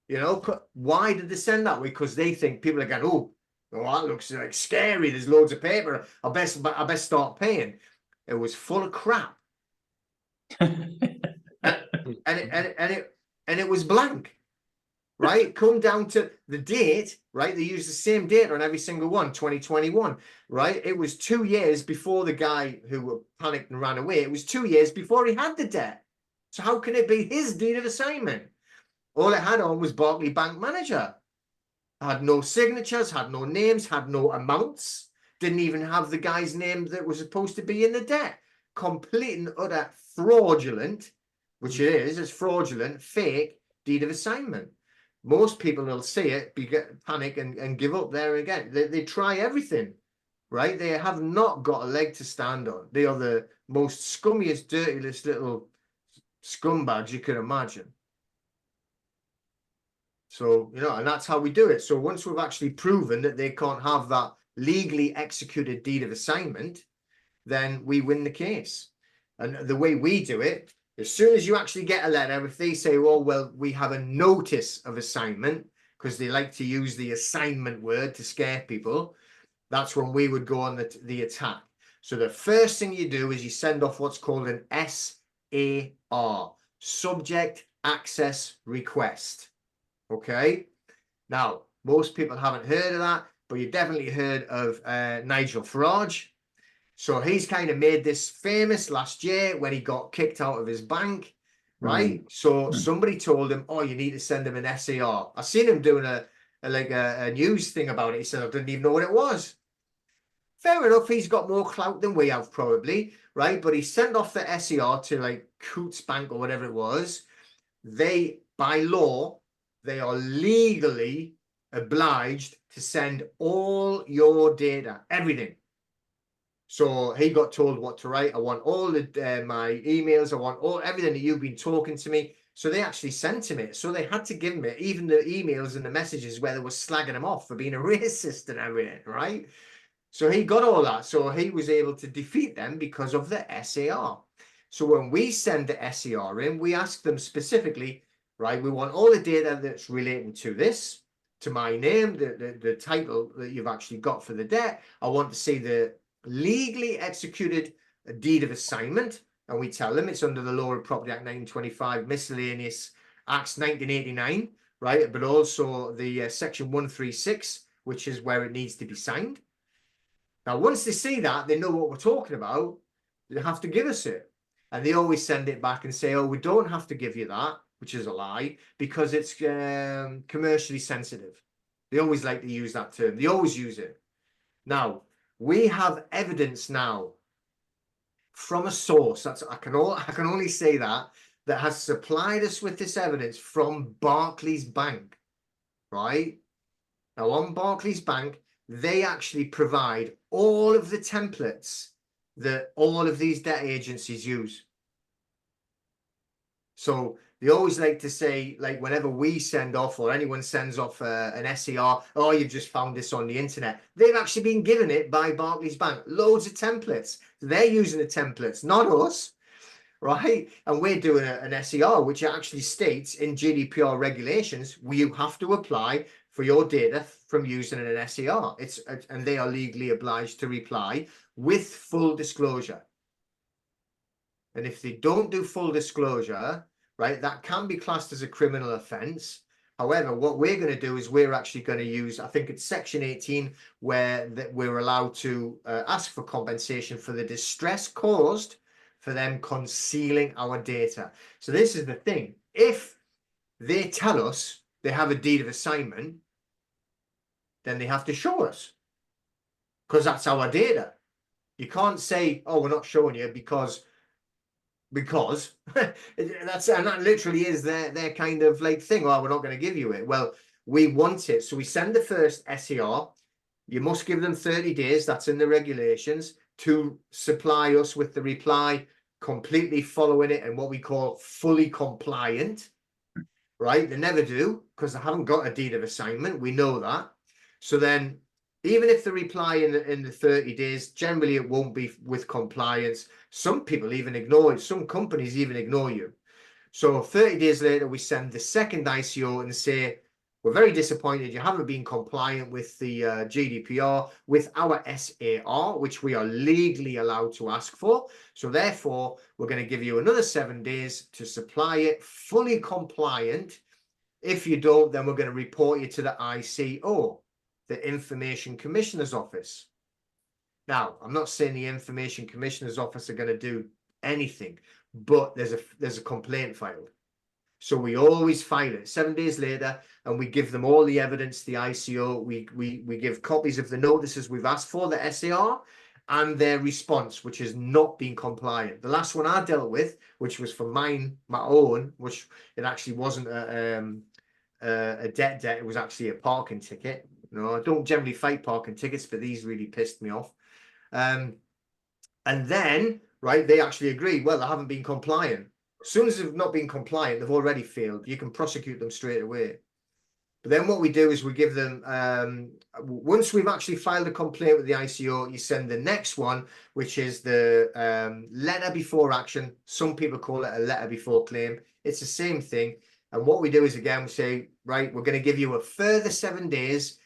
You know, why did they send that? Because they think people are going, oh, that looks like scary. There's loads of paper. I best start paying. It was full of crap. and it was blank. Right, come down to the date, right? They use the same date on every single one, 2021, right? It was 2 years before the guy who panicked and ran away. It was 2 years before he had the debt. So how can it be his deed of assignment? All it had on was Barclays Bank Manager. Had no signatures, had no names, had no amounts. Didn't even have the guy's name that was supposed to be in the debt. Complete and utter fraudulent, which it is, it's fraudulent, fake deed of assignment. Most people will see it, panic and give up there again. They try everything, right? They have not got a leg to stand on. They are the most scummiest, dirtiest little scumbags you can imagine. So, you know, and that's how we do it. So once we've actually proven that they can't have that legally executed deed of assignment, then we win the case. And the way we do it, as soon as you actually get a letter, if they say, oh, well, we have a notice of assignment, because they like to use the assignment word to scare people, that's when we would go on the attack. So the first thing you do is you send off what's called an SAR, Subject Access Request. Okay? Now, most people haven't heard of that, but you definitely heard of Nigel Farage. So he's kind of made this famous last year when he got kicked out of his bank, right? So somebody told him, oh, you need to send him an SAR. I seen him doing a news thing about it. He said, I didn't even know what it was. Fair enough, he's got more clout than we have probably, right? But he sent off the SAR to like Coots Bank or whatever it was. They, by law, they are legally obliged to send all your data, everything. So he got told what to write. I want all my emails. I want everything that you've been talking to me. So they actually sent him it. So they had to give him it, even the emails and the messages where they were slagging him off for being a racist and everything, right? So he got all that. So he was able to defeat them because of the SAR. So when we send the SAR in, we ask them specifically, right, we want all the data that's relating to this, to my name, the title that you've actually got for the debt. I want to see the legally executed deed of assignment, and we tell them it's under the Law of Property Act 1925, Miscellaneous Acts 1989, right? But also the Section 136, which is where it needs to be signed. Now, once they see that, they know what we're talking about. They have to give us it, and they always send it back and say, "Oh, we don't have to give you that," which is a lie, because it's commercially sensitive. They always like to use that term. They always use it. Now, we have evidence now from a source, I can only say that has supplied us with this evidence from Barclays Bank, right? Now on Barclays Bank, they actually provide all of the templates that all of these debt agencies use. So they always like to say, like whenever we send off or anyone sends off an SAR, oh, you've just found this on the internet. They've actually been given it by Barclays Bank. Loads of templates. They're using the templates, not us, right? And we're doing an SAR, which actually states in GDPR regulations, you have to apply for your data from using an SAR. And they are legally obliged to reply with full disclosure. And if they don't do full disclosure, right, that can be classed as a criminal offence. However, what we're going to do is we're actually going to use, I think it's Section 18, where we're allowed to ask for compensation for the distress caused for them concealing our data. So this is the thing. If they tell us they have a deed of assignment, then they have to show us, because that's our data. You can't say, oh, we're not showing you because that literally is their kind of like thing. Oh, we're not going to give you it. Well, we want it, so we send the first SAR. You must give them 30 days, that's in the regulations, to supply us with the reply, completely following it and what we call fully compliant, right? They never do, because they haven't got a deed of assignment, we know that. So then Even if they reply in the 30 days, generally it won't be with compliance. Some people even ignore it. Some companies even ignore you. So 30 days later, we send the second ICO and say, we're very disappointed you haven't been compliant with the GDPR, with our SAR, which we are legally allowed to ask for. So therefore, we're going to give you another 7 days to supply it fully compliant. If you don't, then we're going to report you to the ICO, the Information Commissioner's Office. Now, I'm not saying the Information Commissioner's Office are going to do anything, but there's a complaint filed. So we always file it 7 days later, and we give them all the evidence, the ICO. We give copies of the notices we've asked for, the SAR, and their response, which has not been compliant. The last one I dealt with, which was for my own, which it actually wasn't a debt, it was actually a parking ticket. You know, I don't generally fight parking tickets, but these really pissed me off. And then, right, they actually agree, well, they haven't been compliant. As soon as they've not been compliant, they've already failed. You can prosecute them straight away. But then what we do is we give them, once we've actually filed a complaint with the ICO, you send the next one, which is the letter before action. Some people call it a letter before claim. It's the same thing. And what we do is, again, we say, right, we're going to give you a further 7 days,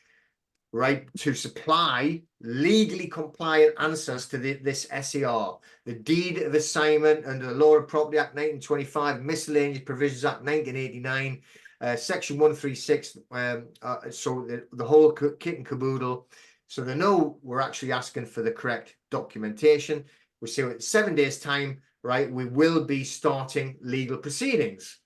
right, to supply legally compliant answers to this SAR, the deed of assignment under the Law of Property Act 1925, Miscellaneous Provisions Act 1989, Section 136. So the whole kit and caboodle. So they know we're actually asking for the correct documentation. We say in 7 days' time, right, we will be starting legal proceedings.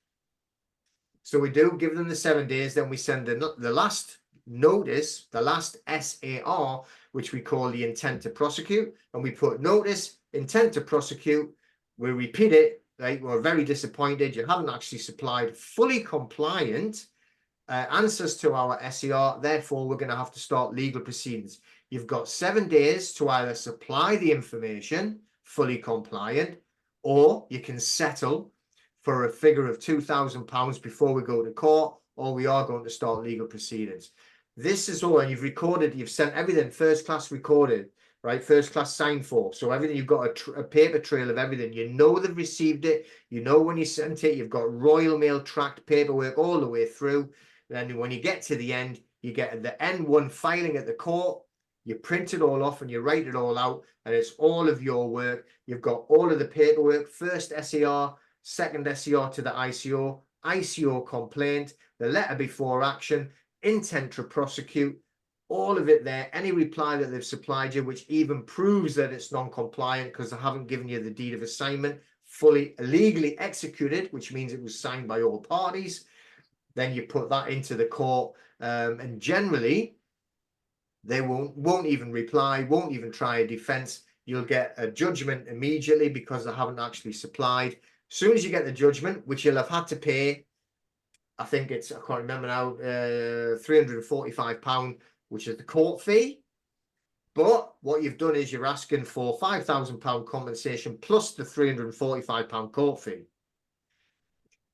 So we do give them the 7 days, then we send the last notice, the last SAR, which we call the intent to prosecute, and we put notice, intent to prosecute. We repeat it, right? We're very disappointed you haven't actually supplied fully compliant answers to our SAR. Therefore, we're going to have to start legal proceedings. You've got 7 days to either supply the information fully compliant, or you can settle for a figure of £2,000 before we go to court, or we are going to start legal proceedings. This is all, and you've recorded, you've sent everything first class recorded, right? First class signed for. So everything, you've got a paper trail of everything. You know they've received it. You know when you sent it. You've got Royal Mail tracked paperwork all the way through. Then when you get to the end, you get the N1 filing at the court. You print it all off and you write it all out, and it's all of your work. You've got all of the paperwork, first SAR, second SAR to the ICO, ICO complaint, the letter before action, intent to prosecute, all of it there. Any reply that they've supplied you, which even proves that it's non-compliant because they haven't given you the deed of assignment fully legally executed, which means it was signed by all parties. Then you put that into the court, and generally they won't even reply, won't even try a defense. You'll get a judgment immediately because they haven't actually supplied. As soon as you get the judgment, which you'll have had to pay, I think it's, I can't remember now, £345, which is the court fee. But what you've done is you're asking for £5,000 compensation plus the £345 court fee. As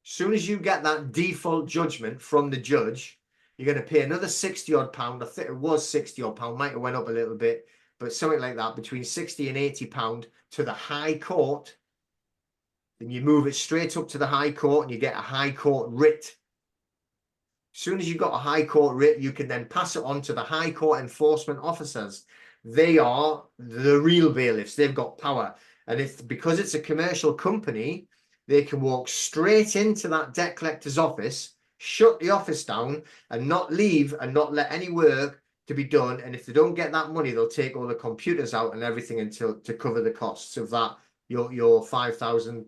soon as you get that default judgment from the judge, you're going to pay another £60 odd. I think it was £60 odd, might have went up a little bit, but something like that, between £60 and £80 to the High Court. Then you move it straight up to the High Court and you get a High Court writ. As soon as you've got a High Court writ, you can then pass it on to the High Court enforcement officers. They are the real bailiffs. They've got power. And it's because it's a commercial company, they can walk straight into that debt collector's office, shut the office down and not leave and not let any work to be done. And if they don't get that money, they'll take all the computers out and everything until to cover the costs of that, your 5,000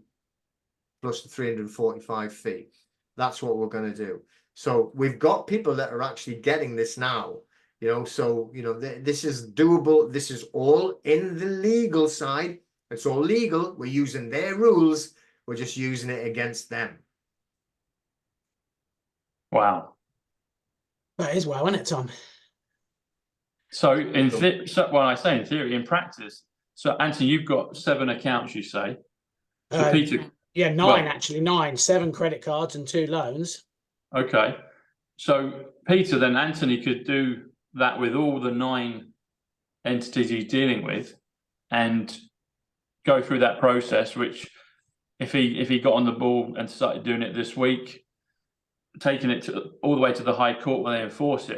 plus the 345 fee. That's what we're going to do. So we've got people that are actually getting this now, you know, so, you know, this is doable. This is all in the legal side. It's all legal. We're using their rules. We're just using it against them. Wow. That is wow, isn't it, Tom? So when I say in theory, in practice, so Anthony, you've got 7 accounts, you say. So Peter, yeah, 9 actually, 9, 7 credit cards and 2 loans. Okay. So Peter, then Anthony could do that with all the 9 entities he's dealing with, and go through that process, which if he got on the ball and started doing it this week, taking it all the way to the High Court where they enforce it,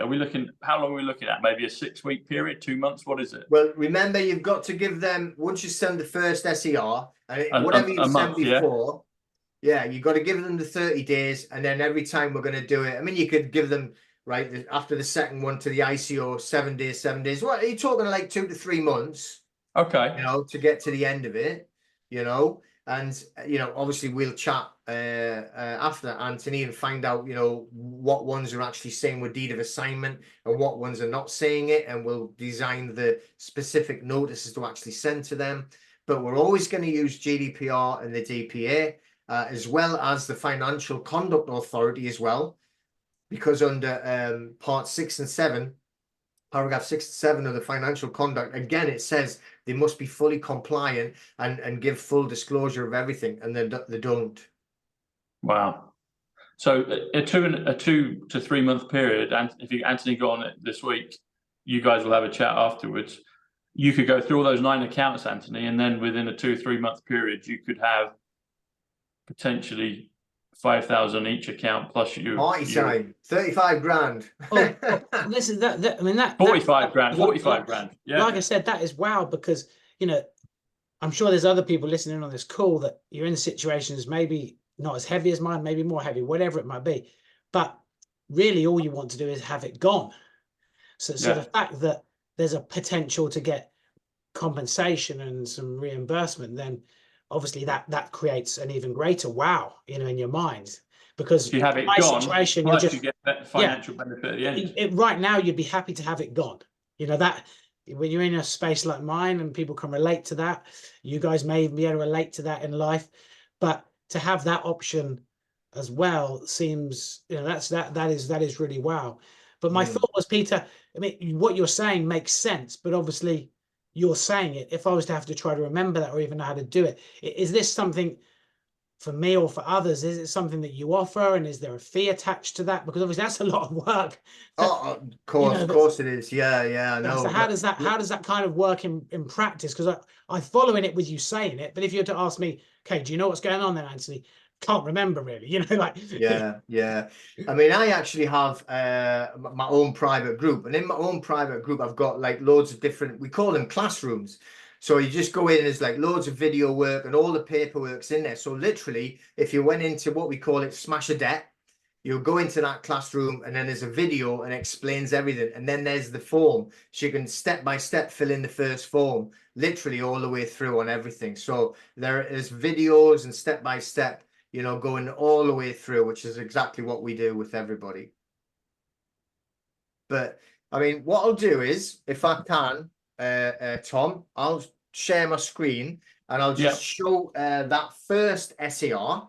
how long are we looking at? Maybe a 6-week period, 2 months? What is it? Well, remember, you've got to give them, once you send the first SER, and whatever you sent before, yeah, you've got to give them the 30 days, and then every time we're going to do it. I mean, you could give them, right, after the second one to the ICO, 7 days, 7 days. What, are you talking like 2 to 3 months? Okay. You know, to get to the end of it, you know, and, you know, obviously we'll chat after, Anthony, and find out, you know, what ones are actually saying with deed of assignment and what ones are not saying it, and we'll design the specific notices to actually send to them. But we're always going to use GDPR and the DPA, as well as the Financial Conduct Authority as well, because under part 6 and 7, paragraph 6 and 7 of the financial conduct, again, it says they must be fully compliant and give full disclosure of everything, and they don't. Wow. So a 2 to 3 month period, and if Anthony got on it this week, you guys will have a chat afterwards. You could go through all those 9 accounts, Anthony, and then within a 2 or 3 month period, you could have potentially 5,000 each account plus you. Party time, 35 grand. Oh, listen, I mean, 45 grand, 45 grand. Yeah. Like I said, that is wow, because, you know, I'm sure there's other people listening on this call that you're in situations maybe not as heavy as mine, maybe more heavy, whatever it might be. But really all you want to do is have it gone. So the fact that there's a potential to get compensation and some reimbursement, then obviously that creates an even greater wow, you know, in your mind, because if you have it gone, situation, you get that financial benefit at the end. Right now, you'd be happy to have it gone. You know, that when you're in a space like mine and people can relate to that, you guys may even be able to relate to that in life, but to have that option as well seems, you know, that is really wow. But my thought was, Peter, I mean, what you're saying makes sense, but obviously you're saying it. If I was to have to try to remember that or even know how to do it, is this something for me or for others? Is it something that you offer, and is there a fee attached to that? Because obviously that's a lot of work. Oh, of course, you know, of course it is. Yeah, I know. So how does that kind of work in practice? Because I'm following it with you saying it, but if you were to ask me, okay, do you know what's going on there, Anthony? Can't remember really, you know, like. Yeah. I mean, I actually have my own private group, and in my own private group, I've got like loads of different, we call them classrooms. So you just go in, there's like loads of video work and all the paperwork's in there. So literally, if you went into what we call it, smash a debt, you'll go into that classroom, and then there's a video and explains everything. And then there's the form. So you can step by step fill in the first form, literally all the way through on everything. So there is videos and step by step, you know, going all the way through, which is exactly what we do with everybody. But I mean, what I'll do is, if I can, Tom, I'll share my screen and I'll just show that first SER,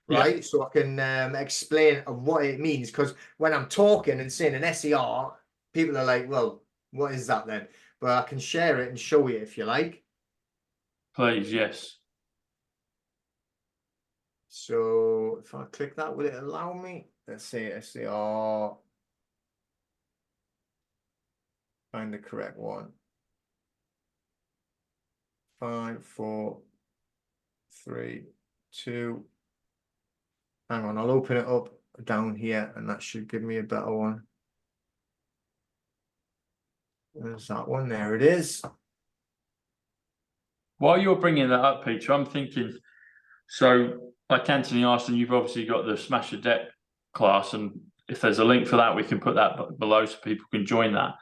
right? So I can explain what it means, because when I'm talking and saying an SER, people are like, well, what is that then? But I can share it and show you if you like. Please, yes. So if I click that, will it allow me? Let's say SER. Find the correct one. 5, 4, 3, 2. Hang on, I'll open it up down here, and that should give me a better one. There's that one. There it is. While you're bringing that up, Peter, I'm thinking, so like Anthony asked, and you've obviously got the Smash a Deck class, and if there's a link for that, we can put that below so people can join that.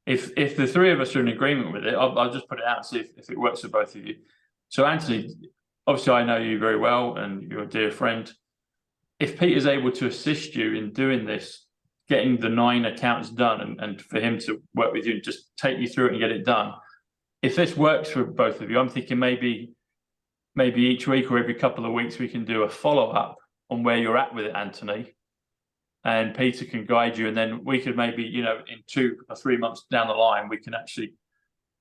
If the three of us are in agreement with it, I'll just put it out and see if it works for both of you. So Anthony, obviously I know you very well and you're a dear friend. If Peter's able to assist you in doing this, getting the 9 accounts done, and for him to work with you and just take you through it and get it done, if this works for both of you, I'm thinking maybe each week or every couple of weeks we can do a follow-up on where you're at with it, Anthony, and Peter can guide you, and then we could maybe, you know, in 2 or 3 months down the line, we can actually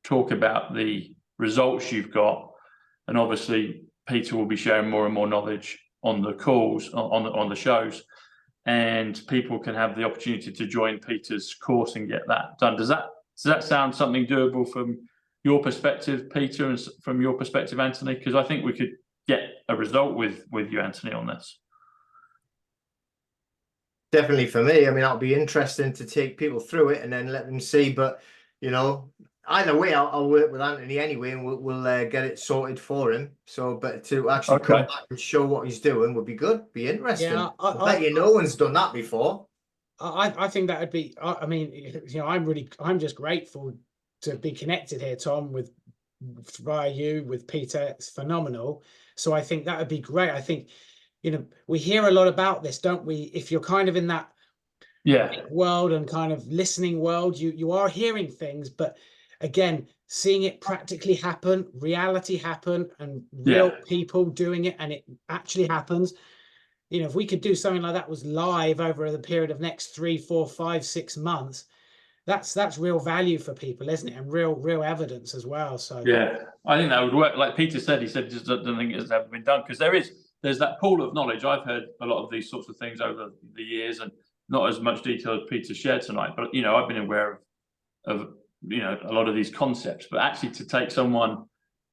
talk about the results you've got. And obviously Peter will be sharing more and more knowledge on the calls, on the shows. and people can have the opportunity to join Peter's course and get that done. Does that sound something doable from your perspective, Peter, and from your perspective, Anthony? Because I think we could get a result with you, Anthony, on this. Definitely for me. I mean, that'll be interesting to take people through it and then let them see. But, you know, either way, I'll work with Anthony anyway, and we'll get it sorted for him. So, but to actually come back and show what he's doing would be good, be interesting. Yeah, I bet you no one's done that before. I think that would be. I mean, you know, I'm just grateful to be connected here, Tom, with via you, with Peter. It's phenomenal. So I think that would be great. I think, you know, we hear a lot about this, don't we? If you're kind of in that world and kind of listening world, you are hearing things, but again, seeing it practically happen, reality happen, and real people doing it, and it actually happens. You know, if we could do something like that was live over the period of next 3, 4, 5, 6 months, that's real value for people, isn't it? And real evidence as well. So yeah, I think that would work. Like Peter said, he said just don't think it's ever been done, because there's that pool of knowledge. I've heard a lot of these sorts of things over the years, and not as much detail as Peter shared tonight, but, you know, I've been aware of you know, a lot of these concepts. But actually to take someone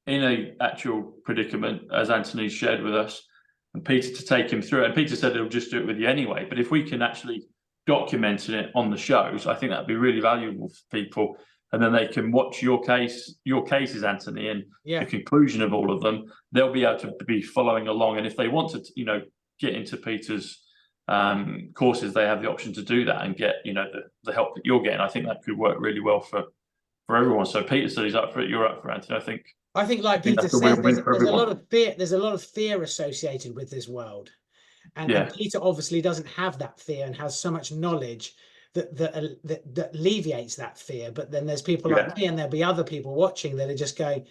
in a actual predicament, as Anthony shared with us, and Peter to take him through it, and Peter said he'll just do it with you anyway, but if we can actually document it on the shows, I think that'd be really valuable for people. And then they can watch your cases, Anthony, and the conclusion of all of them. They'll be able to be following along. And if they want to, you know, get into Peter's courses, they have the option to do that and get, you know, the help that you're getting. I think that could work really well for everyone. So Peter said he's up for it. You're up for it, Anthony. I think like Peter says, there's a lot of fear. There's a lot of fear associated with this world, and Peter obviously doesn't have that fear and has so much knowledge that alleviates that fear. But then there's people like me, and there'll be other people watching that are just going,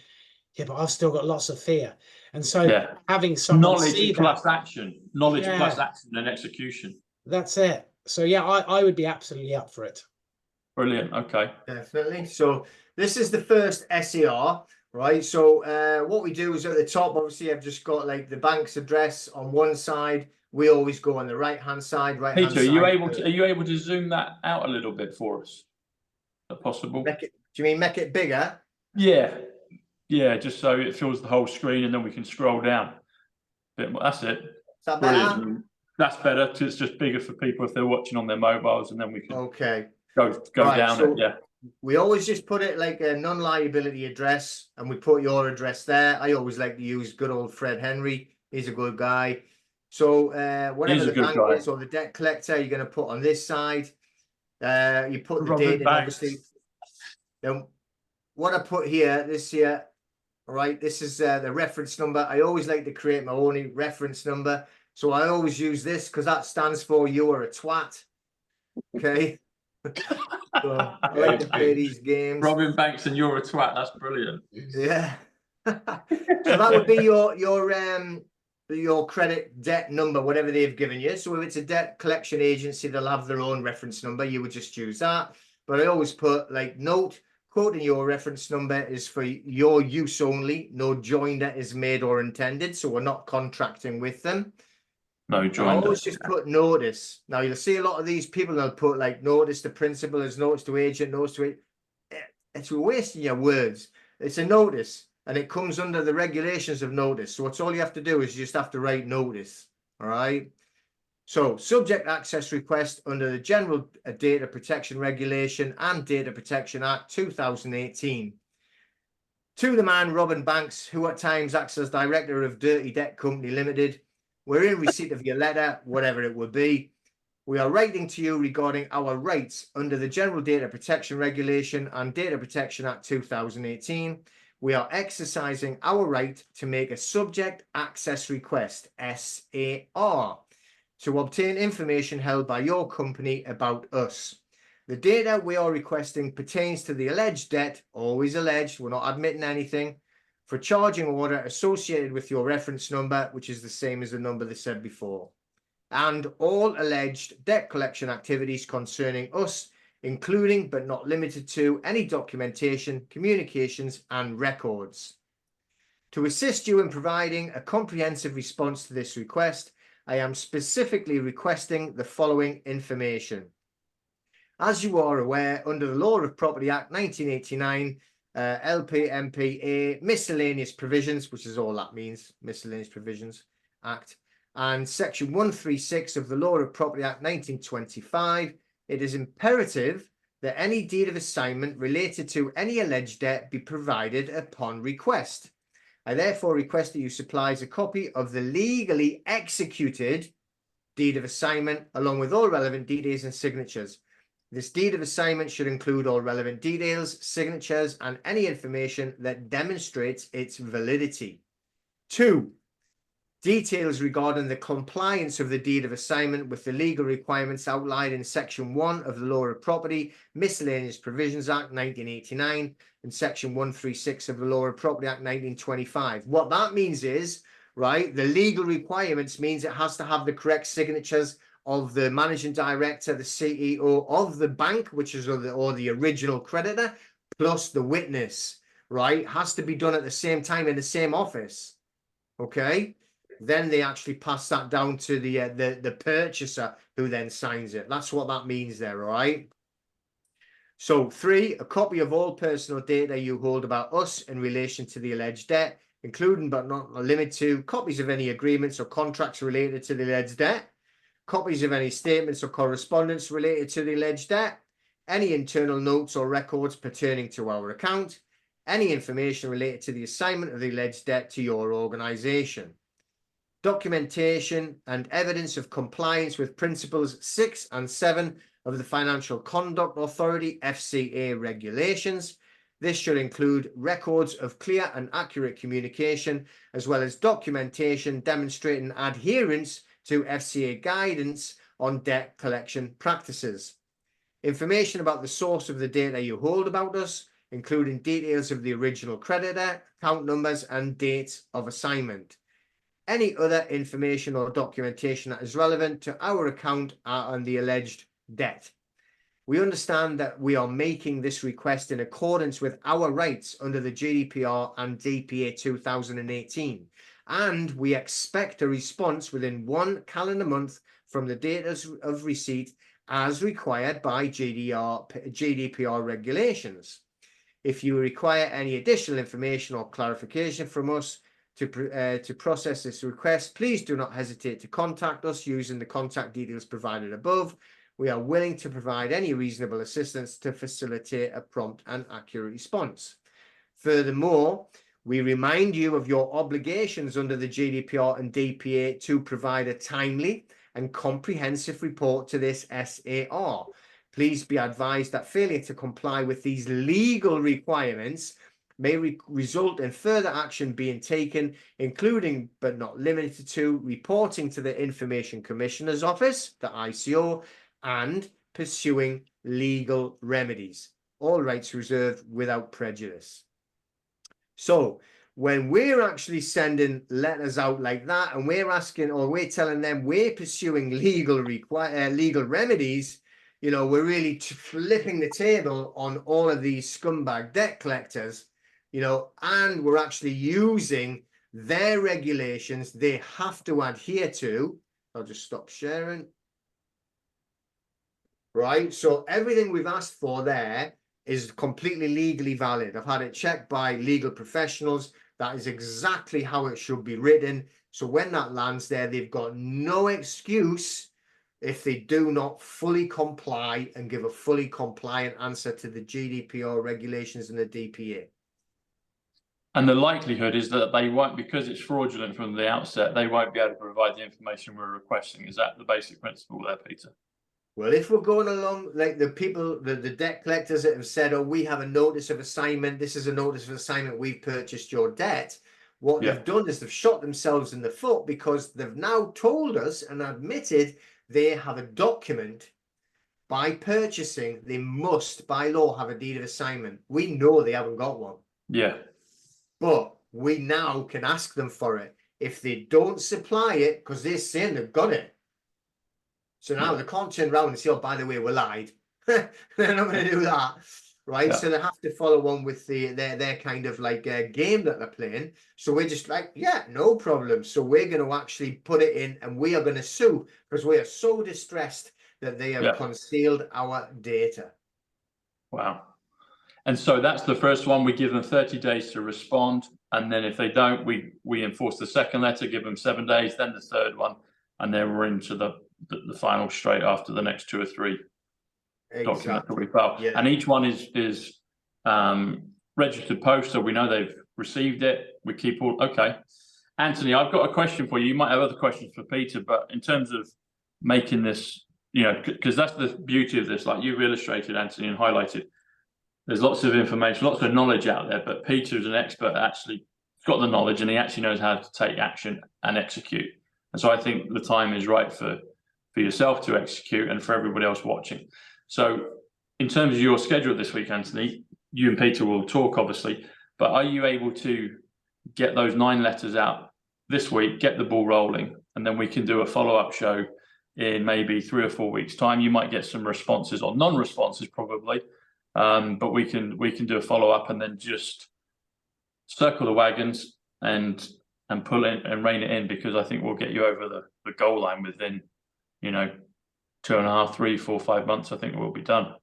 yeah, but I've still got lots of fear. And so having someone knowledge plus action and execution. That's it. So yeah, I would be absolutely up for it. Brilliant. Okay. Definitely. So this is the first SER, right? So what we do is at the top, obviously I've just got like the bank's address on one side. We always go on the right-hand side. Peter, are you able to zoom that out a little bit for us? Is that possible? Do you mean make it bigger? Yeah. Yeah, just so it fills the whole screen, and then we can scroll down. That's it. Is that better? That's better. It's just bigger for people if they're watching on their mobiles, and then we can go right, down so it. Yeah. We always just put it like a non-liability address, and we put your address there. I always like to use good old Fred Henry. He's a good guy. So whatever the bank is or the debt collector, you're going to put on this side. You put the date in, obviously. Then what I put here, this here, all right, this is the reference number. I always like to create my own reference number. So I always use this because that stands for you are a twat. Okay. So I like to play these games. Robin Banks and you're a twat. That's brilliant. Yeah. So that would be your credit debt number, whatever they've given you. So if it's a debt collection agency, they'll have their own reference number. You would just use that. But I always put like note, quoting your reference number is for your use only. No joinder is made or intended. So we're not contracting with them. No joinder. I always just put notice. Now you'll see a lot of these people, they'll put like notice to principal as notice to agent, notice to it. It's wasting your words. It's a notice. And it comes under the regulations of notice. So what's all you have to do is you just have to write notice. All right. So subject access request under the General Data Protection Regulation and Data Protection Act 2018. To the man, Robin Banks, who at times acts as director of Dirty Debt Company Limited. We're in receipt of your letter, whatever it would be. We are writing to you regarding our rights under the General Data Protection Regulation and Data Protection Act 2018. We are exercising our right to make a subject access request, SAR, to obtain information held by your company about us. The data we are requesting pertains to the alleged debt, always alleged, we're not admitting anything, for charging order associated with your reference number, which is the same as the number they said before, and all alleged debt collection activities concerning us, including but not limited to any documentation, communications, and records. To assist you in providing a comprehensive response to this request, I am specifically requesting the following information. As you are aware, under the Law of Property Act 1989, LPMPA, miscellaneous provisions, which is all that means, miscellaneous provisions act, and section 136 of the Law of Property Act 1925, it is imperative that any deed of assignment related to any alleged debt be provided upon request. I therefore request that you supply us a copy of the legally executed deed of assignment along with all relevant details and signatures. This deed of assignment should include all relevant details, signatures, and any information that demonstrates its validity. 2. Details regarding the compliance of the deed of assignment with the legal requirements outlined in Section 1 of the Law of Property, Miscellaneous Provisions Act 1989 and Section 136 of the Law of Property Act 1925. What that means is, right, the legal requirements means it has to have the correct signatures of the managing director, the CEO of the bank, which is or the original creditor, plus the witness, right? Has to be done at the same time in the same office. Okay, then they actually pass that down to the purchaser, who then signs it. That's what that means there, all right? So 3, a copy of all personal data you hold about us in relation to the alleged debt, including but not limited to copies of any agreements or contracts related to the alleged debt, copies of any statements or correspondence related to the alleged debt, any internal notes or records pertaining to our account, any information related to the assignment of the alleged debt to your organisation. Documentation and evidence of compliance with Principles 6 and 7 of the Financial Conduct Authority FCA regulations. This should include records of clear and accurate communication, as well as documentation demonstrating adherence to FCA guidance on debt collection practices. Information about the source of the data you hold about us, including details of the original creditor, account numbers, and dates of assignment. Any other information or documentation that is relevant to our account on the alleged debt. We understand that we are making this request in accordance with our rights under the GDPR and DPA 2018. And we expect a response within 1 calendar month from the date of receipt as required by GDPR regulations. If you require any additional information or clarification from us to process this request, please do not hesitate to contact us using the contact details provided above. We are willing to provide any reasonable assistance to facilitate a prompt and accurate response. Furthermore, we remind you of your obligations under the GDPR and DPA to provide a timely and comprehensive report to this SAR. Please be advised that failure to comply with these legal requirements may result in further action being taken, including but not limited to reporting to the Information Commissioner's Office, the ICO, and pursuing legal remedies. All rights reserved without prejudice. So when we're actually sending letters out like that, and we're asking, or we're telling them we're pursuing legal remedies, you know, we're really flipping the table on all of these scumbag debt collectors, you know, and we're actually using their regulations they have to adhere to. I'll just stop sharing. Right, so everything we've asked for there is completely legally valid. I've had it checked by legal professionals. That is exactly how it should be written. So when that lands there, they've got no excuse if they do not fully comply and give a fully compliant answer to the GDPR regulations and the DPA. And the likelihood is that they won't, because it's fraudulent from the outset, they won't be able to provide the information we're requesting. Is that the basic principle there, Peter? Well, if we're going along like the people, the debt collectors that have said, oh, we have a notice of assignment, this is a notice of assignment, we've purchased your debt. What they've done is they've shot themselves in the foot, because they've now told us and admitted they have a document. By purchasing, they must, by law, have a deed of assignment. We know they haven't got one. Yeah. But we now can ask them for it. If they don't supply it, because they're saying they've got it. So now they can't turn around and say, oh, by the way, we lied. They're not going to do that. right? Yeah. So they have to follow on with their kind of like game that they're playing. So we're just like, yeah, no problem. So we're going to actually put it in, and we are going to sue because we are so distressed that they have concealed our data. Wow. And so that's the first one. We give them 30 days to respond. And then if they don't, we enforce the second letter, give them 7 days, then the third one. And then we're into the final straight after the next 2 or 3 documents that we file. Yeah. And each one is registered post, so we know they've received it. We keep all, okay. Anthony, I've got a question for you. You might have other questions for Peter, but in terms of making this, you know, because that's the beauty of this, like you've illustrated, Anthony, and highlighted. There's lots of information, lots of knowledge out there, but Peter is an expert, actually got the knowledge, and he actually knows how to take action and execute. And so I think the time is right for yourself to execute and for everybody else watching. So in terms of your schedule this week, Anthony, you and Peter will talk, obviously, but are you able to get those 9 letters out this week, get the ball rolling, and then we can do a follow-up show in maybe 3 or 4 weeks' time? You might get some responses or non-responses probably, but we can do a follow-up and then just circle the wagons and pull in and rein it in, because I think we'll get you over the goal line within, you know, 2.5, 3, 4, 5 months. I think we'll be done.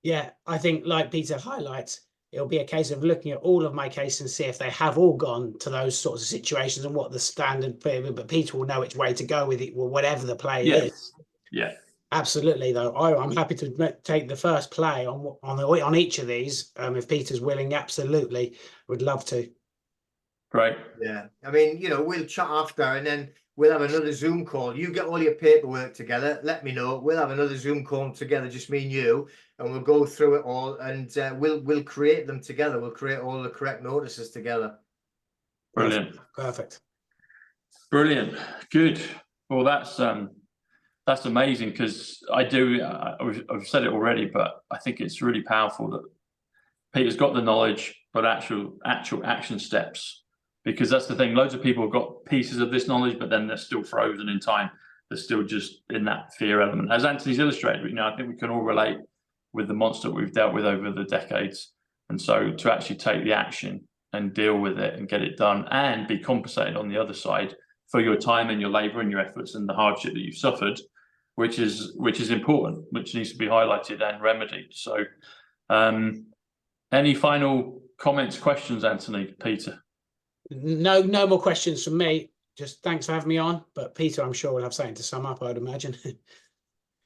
Yeah, I think, like Peter highlights, it'll be a case of looking at all of my cases and see if they have all gone to those sorts of situations and what the standard, but Peter will know which way to go with it, or whatever the play is. Yeah. Absolutely, though. I'm happy to take the first play on each of these. If Peter's willing, absolutely, would love to. Great. Yeah, I mean, you know, we'll chat after, and then we'll have another Zoom call. You get all your paperwork together, let me know. We'll have another Zoom call together, just me and you, and we'll go through it all, and we'll create them together. We'll create all the correct notices together. Brilliant. Perfect. Brilliant. Good. Well, that's amazing, because I've said it already, but I think it's really powerful that Peter's got the knowledge, but actual action steps, because that's the thing. Loads of people have got pieces of this knowledge, but then they're still frozen in time. They're still just in that fear element. As Anthony's illustrated, you know, I think we can all relate with the monster we've dealt with over the decades. And so to actually take the action and deal with it and get it done and be compensated on the other side for your time and your labor and your efforts and the hardship that you've suffered, which is important, which needs to be highlighted and remedied. So any final comments, questions, Anthony, Peter? No more questions from me. Just thanks for having me on. But Peter, I'm sure will have something to sum up, I'd imagine.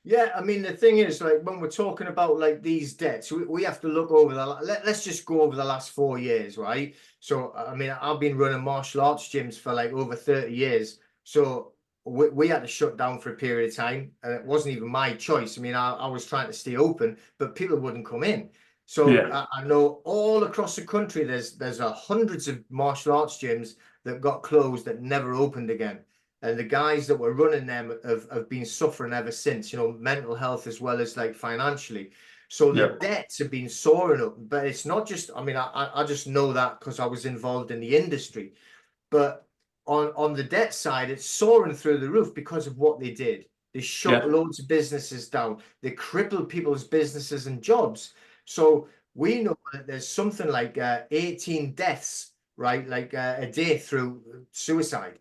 Yeah, I mean, the thing is, like, when we're talking about like these debts, we have to look over let's just go over the last 4 years, right? So, I mean, I've been running martial arts gyms for like over 30 years. So we had to shut down for a period of time, and it wasn't even my choice. I mean, I was trying to stay open, but people wouldn't come in. So yeah. I know all across the country, there's hundreds of martial arts gyms that got closed, that never opened again. And the guys that were running them have been suffering ever since, you know, mental health as well as like financially. So the debts have been soaring up, but it's not just, I mean, I just know that because I was involved in the industry. But on the debt side, it's soaring through the roof because of what they did. They shut loads of businesses down. They crippled people's businesses and jobs. So we know that there's something like 18 deaths, right, like a day through suicide.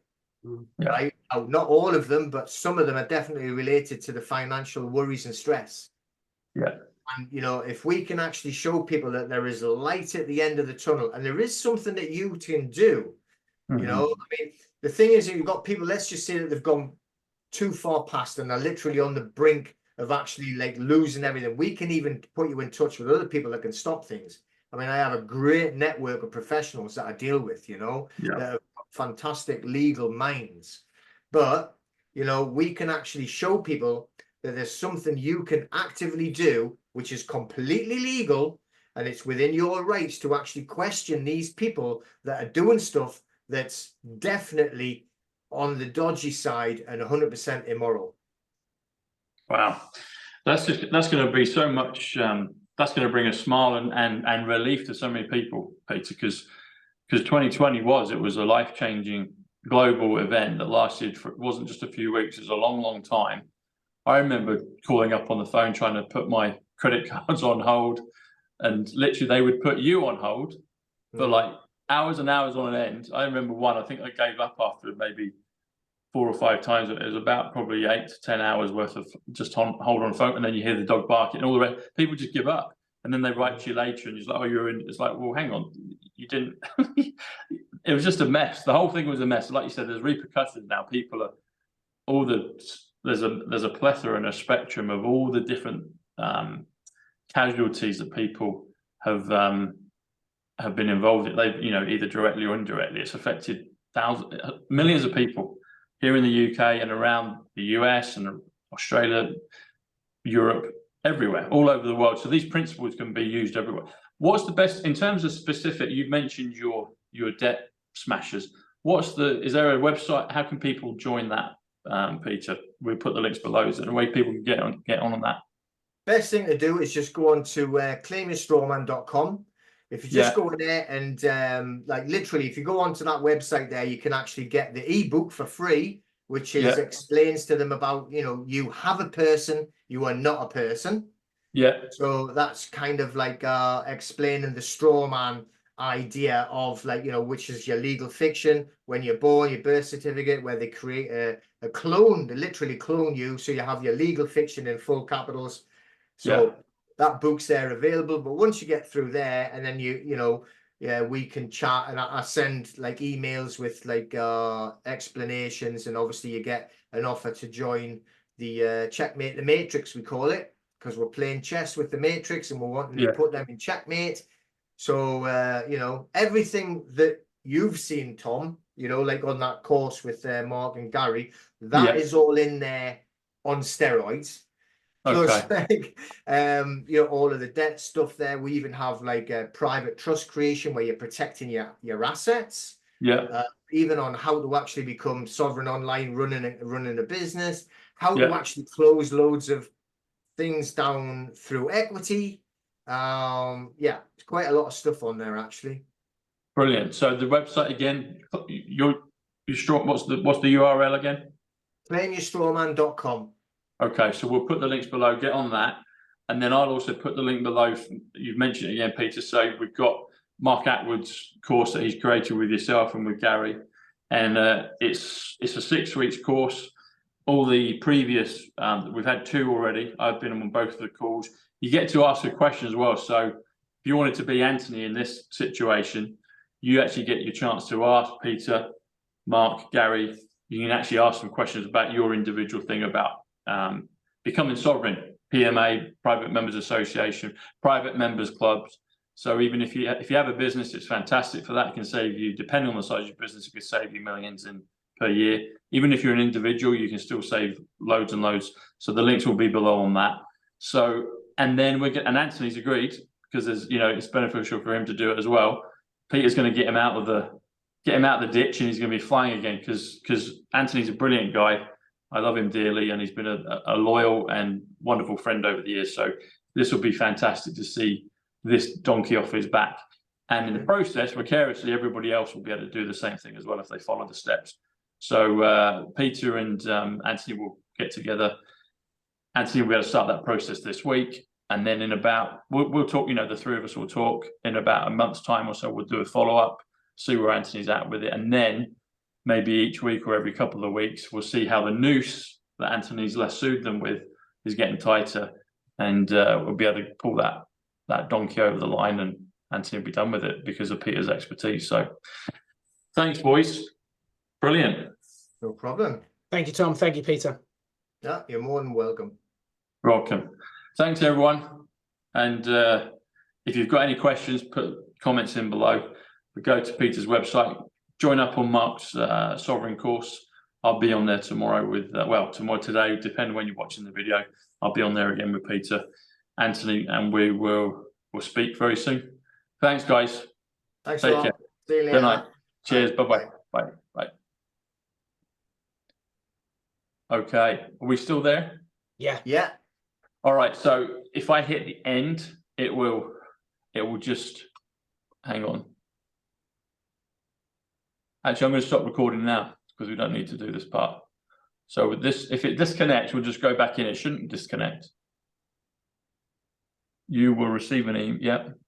Right? Not all of them, but some of them are definitely related to the financial worries and stress. Yeah. And, you know, if we can actually show people that there is a light at the end of the tunnel, and there is something that you can do, you know, I mean, the thing is, you've got people, let's just say that they've gone too far past and they're literally on the brink of actually like losing everything. We can even put you in touch with other people that can stop things. I mean, I have a great network of professionals that I deal with, you know, that have fantastic legal minds. But, you know, we can actually show people that there's something you can actively do, which is completely legal, and it's within your rights to actually question these people that are doing stuff that's definitely on the dodgy side and 100% immoral. Wow. That's going to be so much, that's going to bring a smile and relief to so many people, Peter, because 2020 was a life-changing global event that lasted for, it wasn't just a few weeks, it was a long time. I remember calling up on the phone trying to put my credit cards on hold and literally they would put you on hold for Mhm. like hours and hours on end. I remember one, I think I gave up after maybe 4 or 5 times. It was about probably 8 to 10 hours worth of just hold on the phone, and then you hear the dog barking and all the rest. People just give up, and then they write to you later, and you're like, "Oh, you're in." It's like, well, hang on, you didn't. It was just a mess. The whole thing was a mess. Like you said, there's repercussions now. People are there's a plethora and a spectrum of all the different casualties that people have been involved in. They've, either directly or indirectly. It's affected millions of people here in the UK and around the US and Australia, Europe, everywhere, all over the world. So these principles can be used everywhere. What's the best in terms of specific? You mentioned your debt smashers. Is there a website? How can people join that, Peter? We put the links below. Is there a way people can get on that? Best thing to do is just go on to claimyourstrawman.com. If you just go in there and like literally, if you go onto that website there, you can actually get the ebook for free, which is explains to them about, you have a person, you are not a person. Yeah. So that's kind of like explaining the straw man idea of, like, which is your legal fiction when you're born, your birth certificate, where they create a clone, they literally clone you, so you have your legal fiction in full capitals. So that book's there available. But once you get through there, and then we can chat, and I send like emails with like explanations, and obviously you get an offer to join the Checkmate the Matrix, we call it, because we're playing chess with the Matrix and we're wanting to put them in checkmate. So everything that you've seen, Tom, like on that course with Mark and Gary, that is all in there on steroids. Plus, like, all of the debt stuff there. We even have like a private trust creation where you're protecting your assets. Even on how to actually become sovereign online, running a business, how to actually close loads of things down through equity. It's quite a lot of stuff on there actually. Brilliant. So the website again, you're strong. What's the URL again? claimyourstrawman.com. Okay, so we'll put the links below. Get on that, and then I'll also put the link below. You've mentioned it again, Peter. So we've got Mark Atwood's course that he's created with yourself and with Gary, and it's a 6 weeks course. All the previous, we've had 2 already. I've been on both of the calls. You get to ask a question as well. So if you wanted to be Anthony in this situation, you actually get your chance to ask Peter, Mark, Gary. You can actually ask some questions about your individual thing about becoming sovereign, PMA, private members association, private members clubs. So even if you have a business, it's fantastic for that. It can save you, depending on the size of your business, it could save you millions per year. Even if you're an individual, you can still save loads and loads. So the links will be below on that. So, and then and Anthony's agreed, because there's, it's beneficial for him to do it as well. Peter's going to get him out of the ditch, and he's going to be flying again, because Anthony's a brilliant guy. I love him dearly, and he's been a loyal and wonderful friend over the years. So this will be fantastic to see this donkey off his back. And in the process, vicariously, everybody else will be able to do the same thing as well if they follow the steps. So Peter and Anthony will get together. Anthony will be able to start that process this week. And then we'll talk, the 3 of us will talk in about a month's time or so. We'll do a follow-up, see where Anthony's at with it. And then maybe each week or every couple of weeks, we'll see how the noose that Anthony's less soothed them with is getting tighter. And we'll be able to pull that donkey over the line, and Anthony will be done with it because of Peter's expertise. So thanks, boys. Brilliant. No problem. Thank you, Tom. Thank you, Peter. Yeah, you're more than welcome. Welcome. Thanks, everyone. And if you've got any questions, put comments in below. We go to Peter's website. Join up on Mark's Sovereign course. I'll be on there tomorrow today, depending when you're watching the video. I'll be on there again with Peter, Anthony, and we'll speak very soon. Thanks, guys. Thanks Take a lot. care. See you later. Good night. Cheers. Bye. Bye-bye. Bye. Bye. Okay. Are we still there? Yeah. Yeah. All right. So if I hit the end, it will just hang on. Actually, I'm going to stop recording now because we don't need to do this part. So with this, if it disconnects, we'll just go back in. It shouldn't disconnect. you will receive an email. Yep.